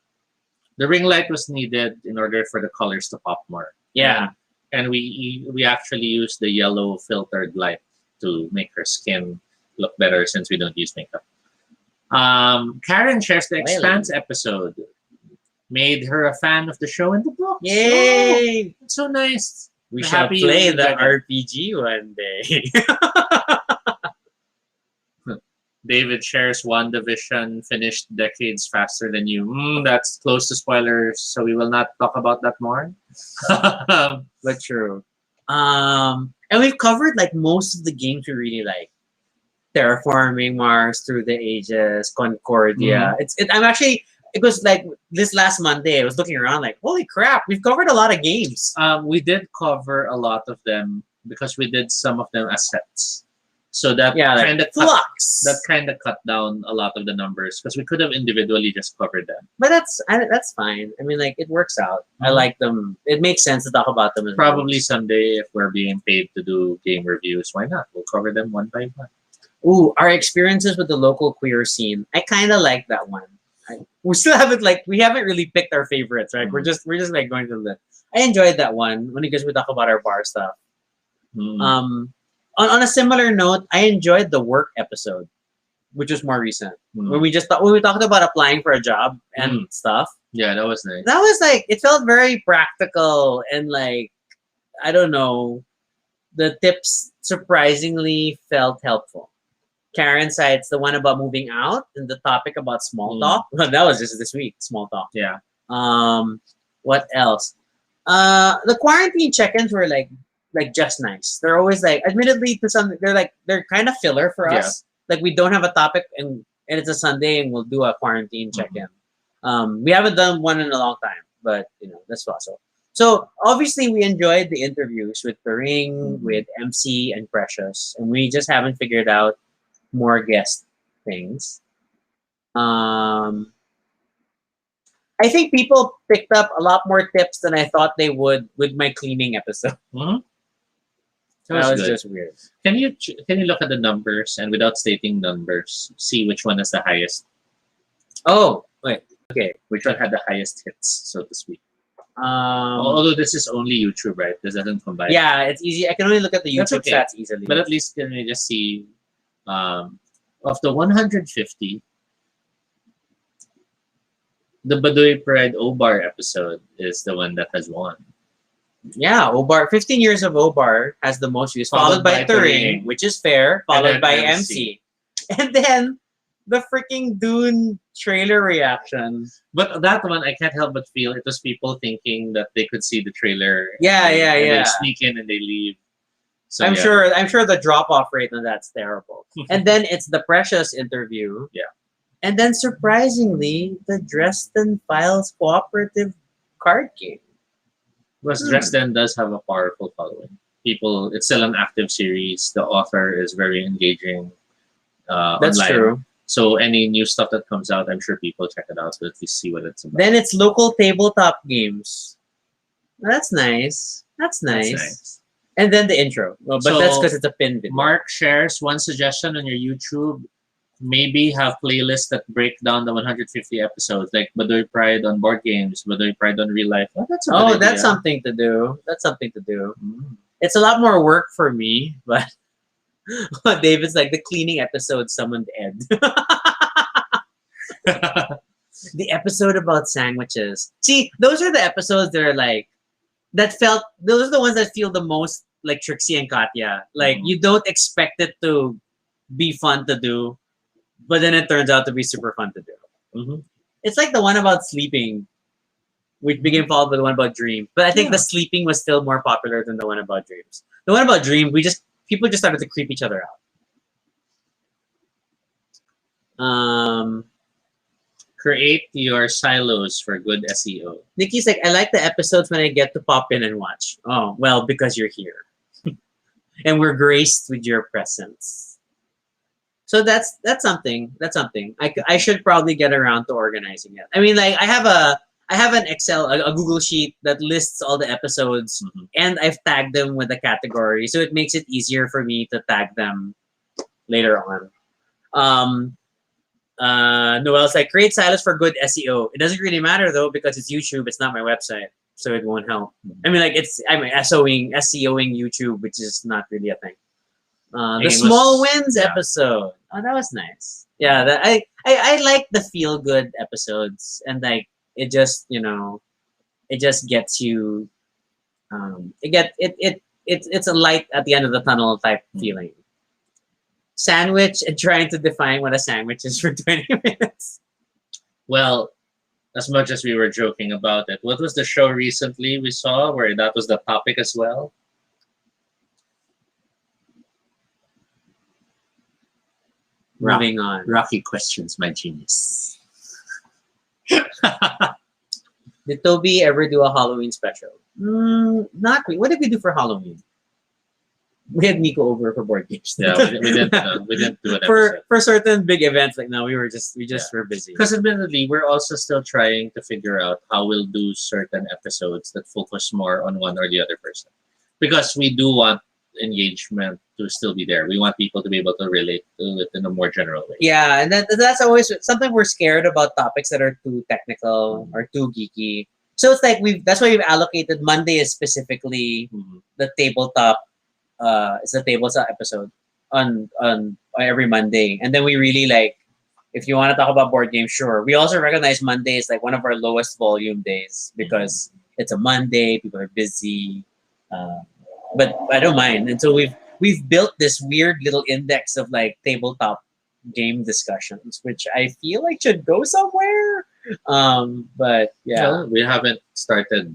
The ring light was needed in order for the colors to pop more. yeah. And we actually used the yellow filtered light to make her skin look better since we don't use makeup. Karen shares the Expanse episode. Made her a fan of the show and the book. Yay! Oh, so nice. We We're shall happy play you the enjoyed RPG one day. David shares WandaVision finished decades faster than you. That's close to spoilers, so we will not talk about that more. But true. And we've covered like most of the games we really like. Terraforming Mars, Through the Ages, Concordia. I'm actually, it was like this last Monday, I was looking around like, holy crap, we've covered a lot of games. We did cover a lot of them because we did some of them as sets. So that kind of Flux. cut down a lot of the numbers because we could have individually just covered them. But that's fine. I mean, like, it works out. I like them. It makes sense to talk about them. Probably someday, if we're being paid to do game reviews, why not? We'll cover them one by one. Ooh, our experiences with the local queer scene. I kind of like that one. We still haven't we haven't really picked our favorites, right? We're just like going to the. I enjoyed that one when we talk about our bar stuff. On a similar note, I enjoyed the work episode, which was more recent. When we talked about applying for a job and stuff. Yeah, that was nice. That was like, it felt very practical and like, I don't know, the tips surprisingly felt helpful. Karen cites the one about moving out and the topic about small talk. Well, that was just this week, small talk. Yeah. What else? The quarantine check-ins were like just nice. They're always like, admittedly to some, they're kind of filler for us. Like, we don't have a topic and it's a Sunday and we'll do a quarantine check-in. We haven't done one in a long time, but that's possible. So obviously we enjoyed the interviews with The Ring, with MC and Precious, and we just haven't figured out more guest things. I think people picked up a lot more tips than I thought they would with my cleaning episode. That was just weird. Can you look at the numbers and without stating numbers, see which one is the highest? Oh, wait. Okay. Which one had the highest hits, so to speak? Although this is only YouTube, right? This doesn't combine. Yeah, it's easy. I can only look at the YouTube stats easily. But at least can we just see of the 150, the Baduy Pride O-Bar episode is the one that has won. Yeah, O-Bar. 15 years of O-Bar has the most views, followed by The Ring, which is fair, followed by MC. And then the freaking Dune trailer reaction. But that one, I can't help but feel it was people thinking that they could see the trailer. Yeah. They sneak in and they leave. So, I'm sure the drop-off rate on that's terrible. And then it's the Precious interview. Yeah. And then surprisingly, the Dresden Files cooperative card game. Because Dresden does have a powerful following. It's still an active series. The author is very engaging. That's online. true. So any new stuff that comes out, I'm sure people check it out to at least see what it's about. Then it's local tabletop games. That's nice. That's nice. And then the intro. Well, but that's because it's a pin video. Mark shares one suggestion on your YouTube. Maybe have playlists that break down the 150 episodes, like Baduy Pride on board games, Baduy Pride on real life. Oh, that's that's something to do. It's a lot more work for me, but David's like, the cleaning episode summoned Ed. The episode about sandwiches. See, those are the episodes that are like, those are the ones that feel the most like Trixie and Katya. Like Mhm. you don't expect it to be fun to do, but then it turns out to be super fun to do. Mhm. It's like the one about sleeping, which became followed by the one about dreams. But I think the Yeah. sleeping was still more popular than the one about dreams. The one about dreams, people just started to creep each other out. Create your silos for good SEO. Nikki's like, I like the episodes when I get to pop in and watch. Oh, well, because you're here. And we're graced with your presence. So that's something. That's something. I should probably get around to organizing it. I mean, like I have an Excel, a Google sheet that lists all the episodes, Mhm. and I've tagged them with a category, so it makes it easier for me to tag them later on. Um, Noel's like, create silos for good SEO. It doesn't really matter though because it's YouTube. It's not my website, so it won't help. I mean, like I'm SEOing YouTube, which is not really a thing. The It small was wins yeah. episode. Oh, that was nice. Yeah, I like the feel good episodes, and like it just it just gets you. It's a light at the end of the tunnel type feeling. Sandwich and trying to define what a sandwich is for 20 minutes. Well, as much as we were joking about it, what was the show recently we saw where that was the topic as well? Moving on. Rocky questions, my genius. Did Tobie ever do a Halloween special? Not really. What did we do for Halloween? We had Nico over for board games. Yeah, we didn't do an for episode. for certain big events. Like no, we just were busy. Because admittedly, we're also still trying to figure out how we'll do certain episodes that focus more on one or the other person. Because we do want engagement to still be there. We want people to be able to relate to it in a more general way. Yeah, and that's always something we're scared about topics that are too technical or too geeky. So it's like that's why we've allocated Monday is specifically Mhm. the tabletop. It's the tabletop episode on every Monday, and then we really like. If you want to talk about board games, sure. We also recognize Monday is like one of our lowest volume days because it's a Monday. People are busy, uh, but I don't mind. And so we've built this weird little index of like tabletop game discussions, which I feel like should go somewhere. But yeah. Well, we haven't started,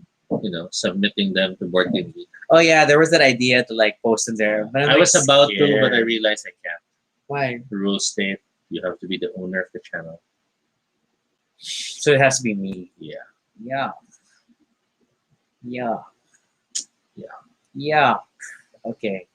submitting them to Board Game Geek. Oh yeah, there was that idea to like post them there. But I'm I like, was about to, but I scared. realized I can't. Why? The rules state you have to be the owner of the channel. So it has to be me. Yeah. Yeah. Yeah. Yeah. Yeah. Okay.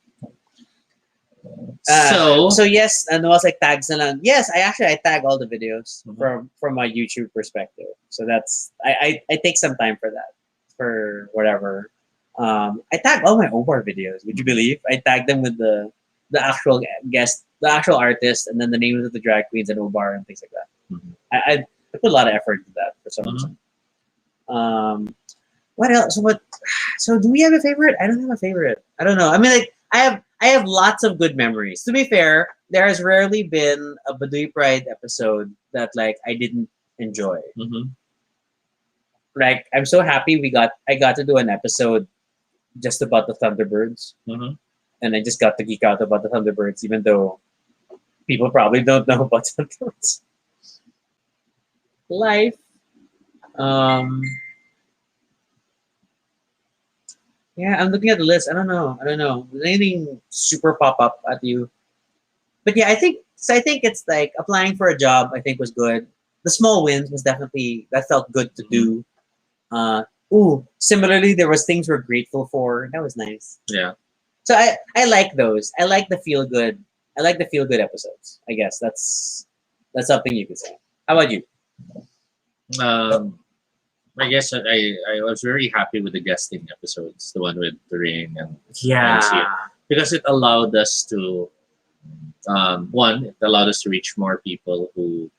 So yes, and was like tags na lang. Yes, I tag all the videos Mhm. from my YouTube perspective. So that's I take some time for that. For whatever. I tag all my Omar videos, would you believe? I tag them with the actual guest, the actual artist, and then the names of the drag queens and Omar and things like that. Mhm. I put a lot of effort into that for some Mhm. reason. What else? So do we have a favorite? I don't have a favorite. I don't know. I mean, like I have lots of good memories. To be fair, there has rarely been a Baduy Pride episode that like I didn't enjoy. Mhm. Like I'm so happy I got to do an episode just about the Thunderbirds, Mhm. and I just got to geek out about the Thunderbirds, even though people probably don't know about Thunderbirds. Life. Um, yeah, I'm looking at the list. I don't know. Does anything super pop up at you? But yeah, I think it's like applying for a job. I think was good. The small wins was definitely that felt good to do. Similarly, there was things we're grateful for. That was nice. Yeah. So I like those. I like the feel good. I like the feel good episodes. I guess that's something you could say. How about you? I guess I was very happy with the guesting episodes, the one with the ring and Yeah. because it allowed us to one, it allowed us to reach more people who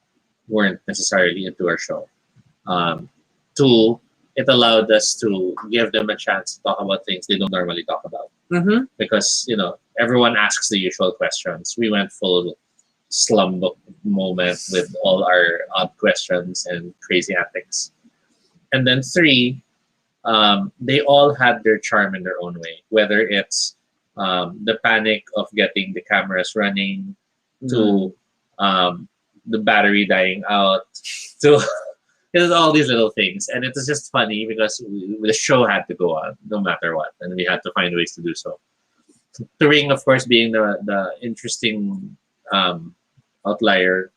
weren't necessarily into our show. Two, it allowed us to give them a chance to talk about things they don't normally talk about. Mm-hmm. Because everyone asks the usual questions. We went full slum book moment with all our odd questions and crazy antics. And then three, they all had their charm in their own way. Whether it's the panic of getting the cameras running, Mm. to the battery dying out, to it was all these little things, and it was just funny because the show had to go on no matter what, and we had to find ways to do so. The ring, of course, being the interesting um, outlier,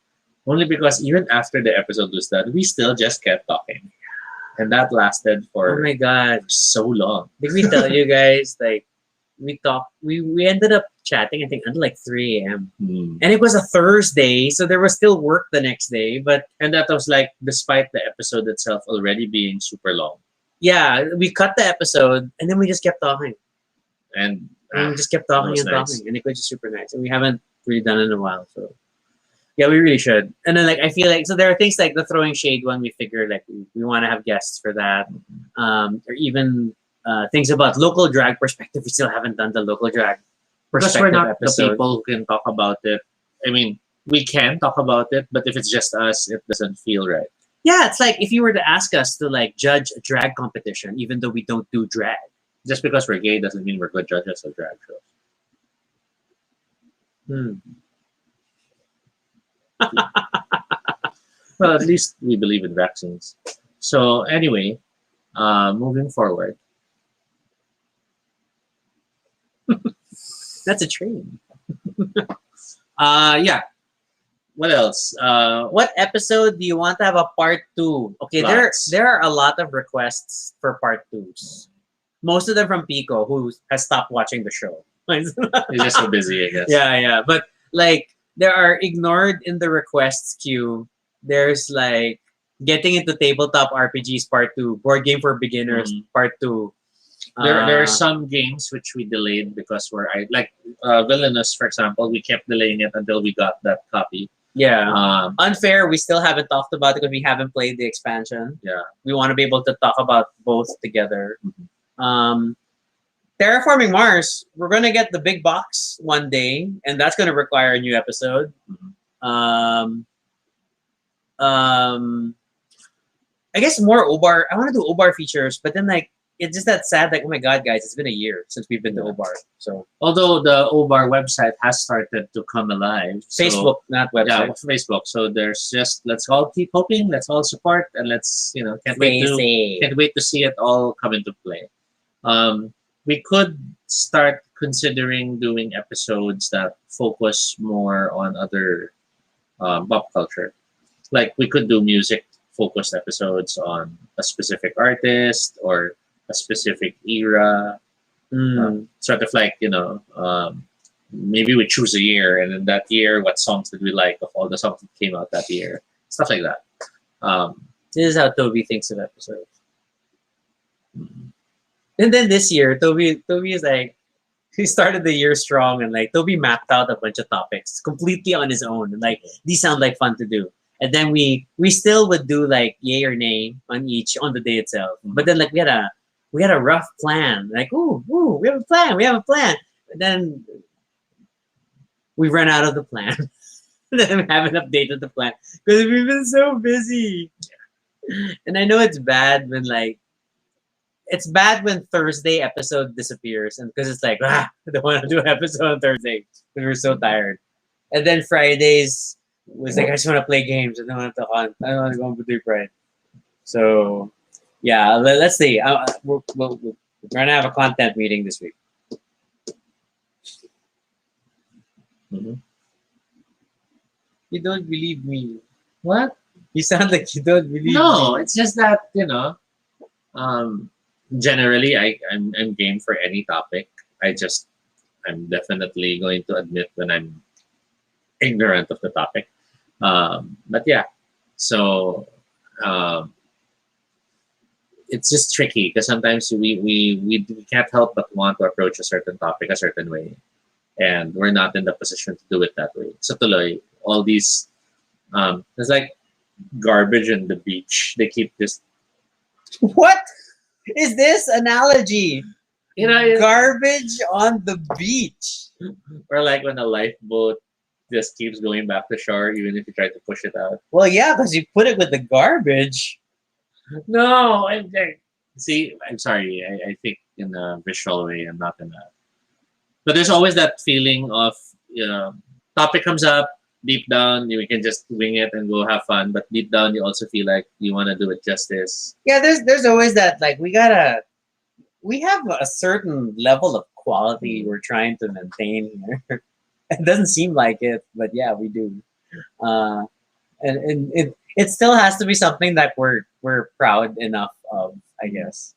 only because even after the episode was done, we still just kept talking, and that lasted Oh for my god. so long. Did we tell you guys like we ended up chatting I think until like 3 a.m. Hmm. And it was a Thursday, so there was still work the next day, but And that was like, despite the episode itself already being super long, yeah, we cut the episode and then we just kept talking. and And we just kept that talking was and nice. talking, and it was just super nice. And we haven't really done it in a while, so yeah, we really should. And then like I feel like so there are things like the throwing shade one. We figured like we want to have guests for that, or even things about local drag perspective. We still haven't done the local drag Because perspective we're not the episode. people who can talk about it. I mean, we can talk about it, but if it's just us, it doesn't feel right. Yeah, it's like if you were to ask us to like judge a drag competition, even though we don't do drag. Just because we're gay doesn't mean we're good judges of drag shows. Hmm. Well, at least we believe in vaccines. So anyway, moving forward. That's a train. Yeah. What else? What episode do you want to have a part two? Okay, Lots. there are a lot of requests for part twos. Most of them from Pico, who has stopped watching the show. He's just so busy, I guess. Yeah. But like there are ignored in the requests queue. There's like getting into tabletop RPGs part two, board game for beginners Mhm. part two. There are some games which we delayed because like Villainous, for example, we kept delaying it until we got that copy. Yeah. Unfair, we still haven't talked about it because we haven't played the expansion. Yeah. We want to be able to talk about both together. Mhm. Terraforming Mars, we're gonna get the big box one day, and that's gonna require a new episode. Mhm. Um, I guess more Obar. I want to do Obar features, but then like it's just that sad. Like, oh my god, guys, it's been a year since we've been to Yeah. Obar. So Although the OBAR website has started to come alive. so- Facebook, not Yeah, website. Facebook. So there's just, let's all keep hoping, let's all support, and let's, can't wait to see it all come into play. We could start considering doing episodes that focus more on other pop culture. Like we could do music focused episodes on a specific artist or a specific era. Sort of like, maybe we choose a year, and in that year, what songs did we like of all the songs that came out that year? Stuff like that. This is how Tobie thinks of episodes. And then this year, Tobie is like, he started the year strong, and like Tobie mapped out a bunch of topics completely on his own, and like these sound like fun to do. And then we still would do like yay or nay on each on the day itself. But then like we had a rough plan. Like ooh, we have a plan. And then we run out of the plan. Then we haven't updated the plan because we've been so busy. And I know it's bad when Thursday episode disappears, and because it's like I don't want to do an episode on Thursday because we're so tired. And then Fridays was like I just want to play games. I don't want to I don't want to go on Baduy Pride. So yeah, let's see. We're gonna have a content meeting this week. Mhm. You don't believe me. What? You sound like you don't believe No, me. it's just that, generally I'm game for any topic. I'm definitely going to admit when I'm ignorant of the topic. But yeah, so it's just tricky because sometimes we can't help but want to approach a certain topic a certain way, and we're not in the position to do it that way. So tuloy, all these there's like garbage in the beach. They keep this, What is this analogy? you- Garbage on the beach. or like when a lifeboat just keeps going back to shore even if you try to push it out. Well, yeah, because you put it with the garbage. No, see, I'm sorry. I think in a visual way and not in a But there's always that feeling of, you know, topic comes up, deep down, we can just wing it and go have fun. But deep down, you also feel like you want to do it justice. Yeah, there's always that, like, we have a certain level of quality we're trying to maintain here. It doesn't seem like it, but yeah, we do. Uh, and it still has to be something that we're proud enough of, I guess.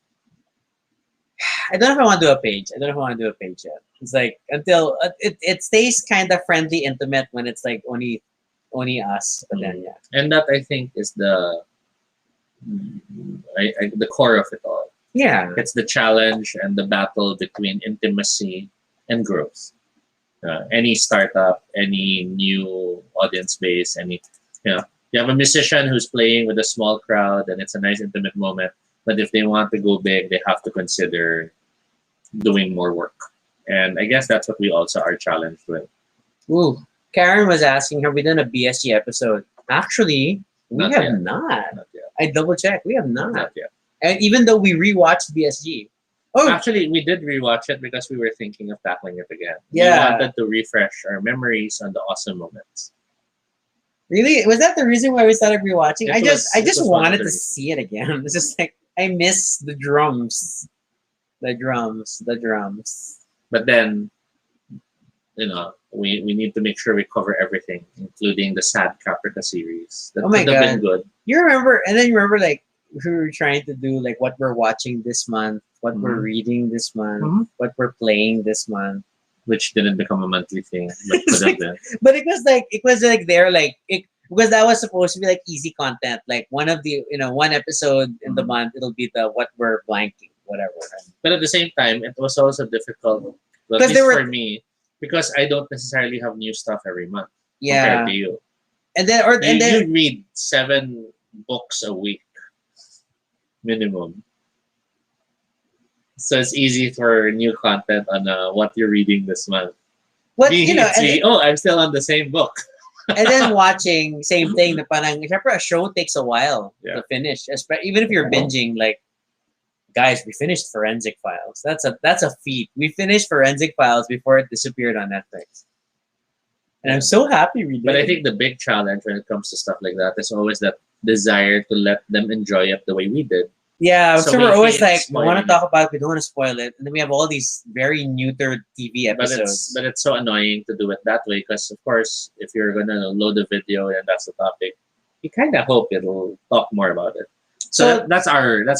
I don't know if I want to do a page. I don't know if I want to do a page yet. It's like until it stays kind of friendly, intimate when it's like only us. But then yeah, And that, I think, is the core of it all. yeah, It's the challenge and the battle between intimacy and growth. Any startup, any new audience base, you have a musician who's playing with a small crowd and it's a nice intimate moment. But if they want to go big, they have to consider doing more work. And I guess that's what we also are challenged with. Ooh, Karen was asking, have we done a BSG episode? Actually, we Not have yet. not. Not yet. I double checked. We have not. Not yet. And even though we rewatched BSG. Oh, Actually, we did rewatch it because we were thinking of tackling it again. Yeah. We wanted to refresh our memories on the awesome moments. really? Was that the reason why we started rewatching? I It just was one of wanted the to reasons. see it again. It's just like I miss the drums. The drums. But then, we need to make sure we cover everything, including the sad Caprica series. That Oh my could have been God. good. You remember, and then you remember, like, we were trying to do like what we're watching this month, what we're Mhm. reading this month, Mhm. what we're playing this month. Which didn't become a monthly thing, but could have been. But it was like there, like it, because that was supposed to be like easy content. Like one of the, one episode in the Mhm. month, it'll be the what we're blanking, whatever. But at the same time, it was also difficult, at 'Cause least there were- for me, because I don't necessarily have new stuff every month Yeah, compared to you. and then You read 7 books a week minimum. So it's easy for new content on what you're reading this month. what Me, you know, it's and, me, oh, I'm still on the same book. and then watching same thing. Na parang, syempre, a show takes a while Yeah. to finish, even if you're binging. Like, guys, we finished Forensic Files. That's a feat. We finished Forensic Files before it disappeared on Netflix, and I'm so happy we did. But I think the big challenge when it comes to stuff like that is always that desire to let them enjoy it the way we did. yeah, so so we we're always hate like, we want spoiling to talk about it, we don't want to spoil it, and then we have all these very neutered TV But episodes. it's so annoying to do it that way because, of course, if you're gonna load a video and that's the topic, you kind of hope it'll talk more about it. So, So- that's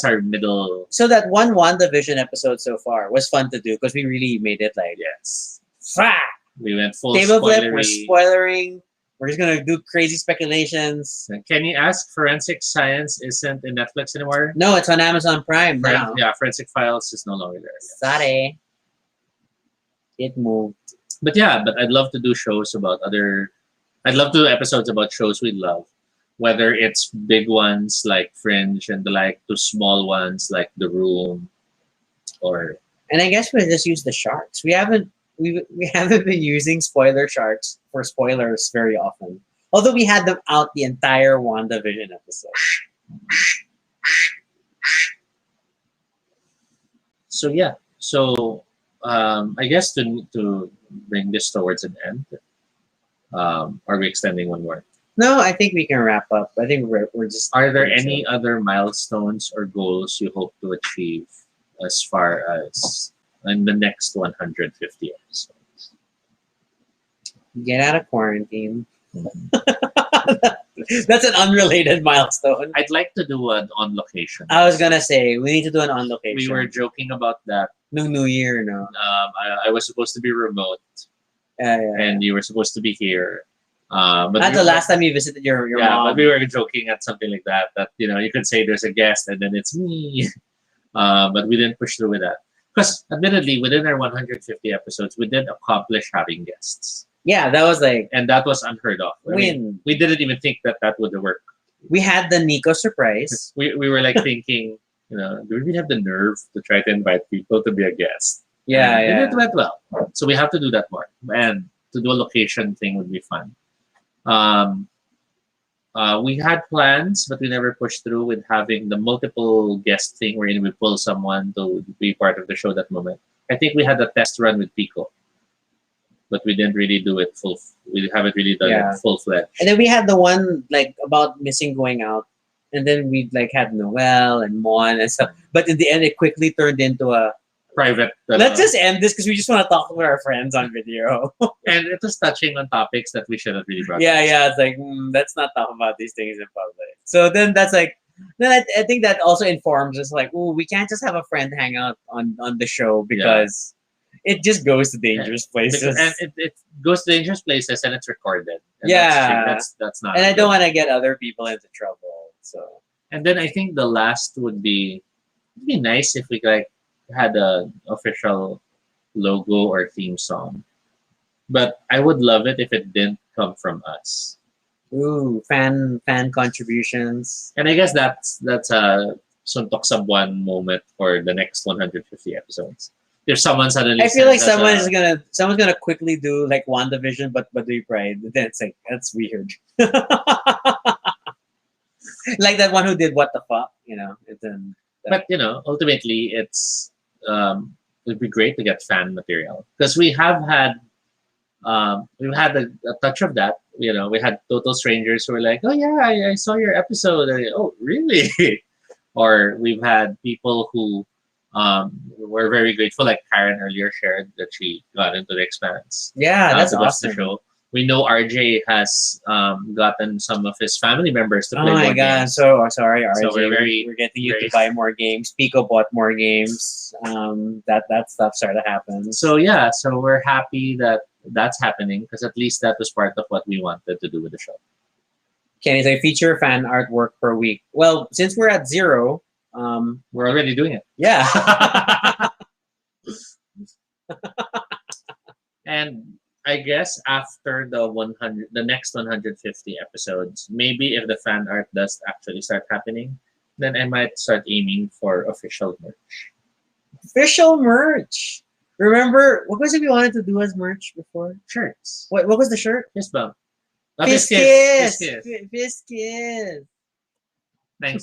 our middle. So that one WandaVision episode so far was fun to do because we really made it like, Yes, Fa! we went full Table flip, we're spoilery. spoilering. We're just gonna do crazy speculations. Can you ask Forensic Science isn't in Netflix anymore? No, it's on Amazon Prime now. Yeah, Forensic Files is no longer there. yes. Sorry. It moved. But yeah, I'd love to do shows about I'd love to do episodes about shows we love, whether it's big ones like Fringe and the like, to small ones like The Room, or And I guess we just use the sharks. We haven't been using spoiler sharks for spoilers very often. Although we had them out the entire WandaVision episode. so yeah. So I guess to bring this towards an end, are we extending one more? No, I think we can wrap up. I think we're just. Are there any other milestones or goals you hope to achieve as far as in the next 150 episodes? Get out of quarantine? That's an unrelated milestone. I'd like to do an on location. I was gonna say we need to do an on location. We were joking about that. New year, no. I was supposed to be remote, Yeah. and you were supposed to be here. But Not we the were- last time you visited your yeah, mom. but we were joking at something like that. That you could say there's a guest, and then it's me. But we didn't push through with that because, admittedly, within our 150 episodes, we did accomplish having guests, Yeah, that was like and that was unheard of. I mean, win. we didn't even think that would work. We had the Nico surprise. We were like thinking, do we really have the nerve to try to invite people to be a guest? Yeah, And yeah. it went well. So we have to do that more. And to do a location thing would be fun. We had plans, but we never pushed through with having the multiple guest thing wherein we pull someone to be part of the show that moment. I think we had a test run with Pico. but we didn't really do it full. We haven't really done Yeah. it full fledged. And then we had the one like about missing going out, and then we like had Noel and Mon and stuff. But in the end, it quickly turned into a Private. let's just end this because we just want to talk with our friends on video. And it was touching on topics that we shouldn't really brought. Yeah, up. yeah. It's like let's not talk about these things in public. So then that's like then I think that also informs us like, oh, we can't just have a friend hang out on the show because it just goes to dangerous places. And it goes to dangerous places and it's recorded. And Yeah. that's not. And I good. don't want to get other people into trouble. So And then I think the last would be it'd be nice if we like had a official logo or theme song. But I would love it if it didn't come from us. ooh, fan contributions. And I guess that's a suntok sa buwan moment for the next 150 episodes. If someone suddenly I feel like sends us someone's gonna quickly do like WandaVision but Baduy Pride. Then it's like that's weird. Like that one who did what the fuck, and then but ultimately it'd be great to get fan material because we've had a touch of that. We had total strangers who were like, oh yeah, I saw your episode. Oh really? Or we've had people who were very grateful, like Karen earlier shared that she got into the Expanse. yeah, that's to watch awesome. the show. We know RJ has gotten some of his family members to Oh play my more god! games. So sorry, RJ. So we're getting you very- to buy more games. Pico bought more games. That stuff started to happen. So yeah, so we're happy that that's happening because at least that was part of what we wanted to do with the show. Kenny's like feature fan artwork per week. Well, since we're at 0, We're already doing it. yeah. And I guess after the next 150 episodes, maybe if the fan art does actually start happening, then I might start aiming for official merch. Official merch. Remember what was it we wanted to do as merch before? Shirts. What was the shirt? Fist bump. Fist Fist kiss. kiss. Fist kiss.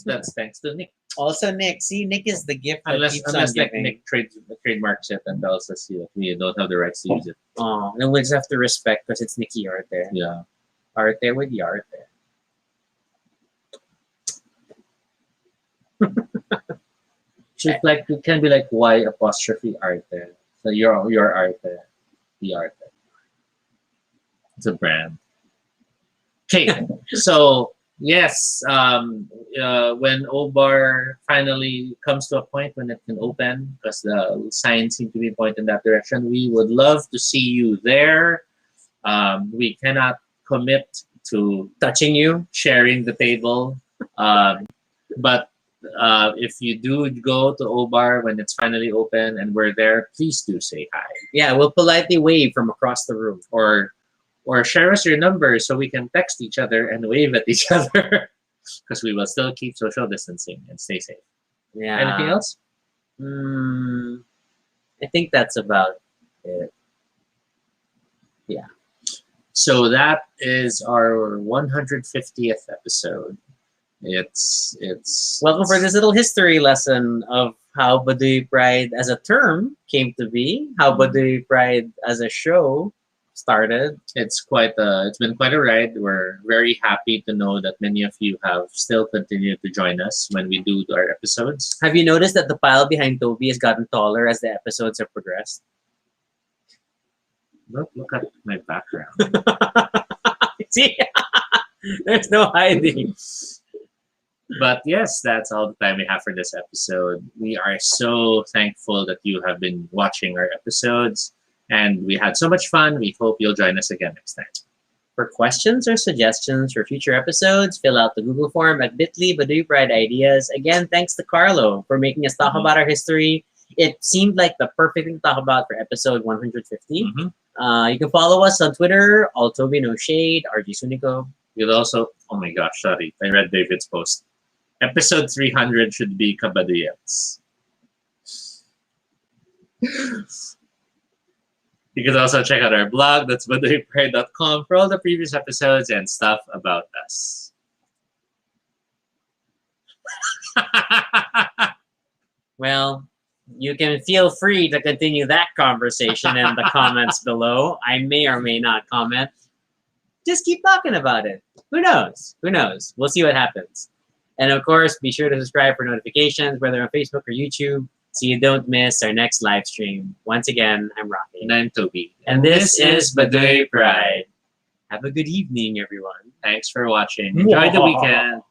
That's thanks to Nick. Also, Nick. See, Nick is the gift that Unless keeps on like giving. Nick trademarks it and tells us that we don't have the rights to use it. Oh, then we just have to respect because it's Nikki Arte. Yeah. Arte with the Arte. So like it can be like Y apostrophe Arte. So your Arte, the Arte. It's a brand. Okay, so yes, when Obar finally comes to a point when it can open, because the signs seem to be pointing in that direction, we would love to see you there. We cannot commit to Touching you. sharing the table, but if you do go to Obar when it's finally open and we're there, please do say hi Yeah, we'll politely wave from across the room. or share us your number so we can text each other and wave at each other because we will still keep social distancing and stay safe. Yeah. Anything else? I think that's about it. So that is our 150th episode. It's Welcome for this little history lesson of how Baduy Pride as a term came to be, how Baduy Pride as a show started. it's been quite a ride. We're very happy to know that many of you have still continued to join us when we do our episodes. Have you noticed that the pile behind Tobie has gotten taller as the episodes have progressed? Look at my background. See? There's no hiding. But yes, that's all the time we have for this episode. We are so thankful that you have been watching our episodes and we had so much fun. We hope you'll join us again next time. For questions or suggestions for future episodes, fill out the Google form at bit.ly Baduy Pride Ideas. Again, thanks to Carlo for making us talk about our history. It seemed like the perfect thing to talk about for episode 150. You can follow us on Twitter, all Tobie No Shade, RG Sunico. You'll also, oh my gosh, sorry, I read David's post. Episode 300 should be Kabaduyans. You can also check out our blog, that's baduypride.com, for all the previous episodes and stuff about us. Well, You can feel free to continue that conversation in the comments below. I may or may not comment. Just keep talking about it. Who knows? Who knows? We'll see what happens. And of course, be sure to subscribe for notifications, whether on Facebook or YouTube, so you don't miss our next live stream. Once again, I'm Rocky. And I'm Tobie. And this is Baduy Pride. Have a good evening, everyone. Thanks for watching. Enjoy the weekend.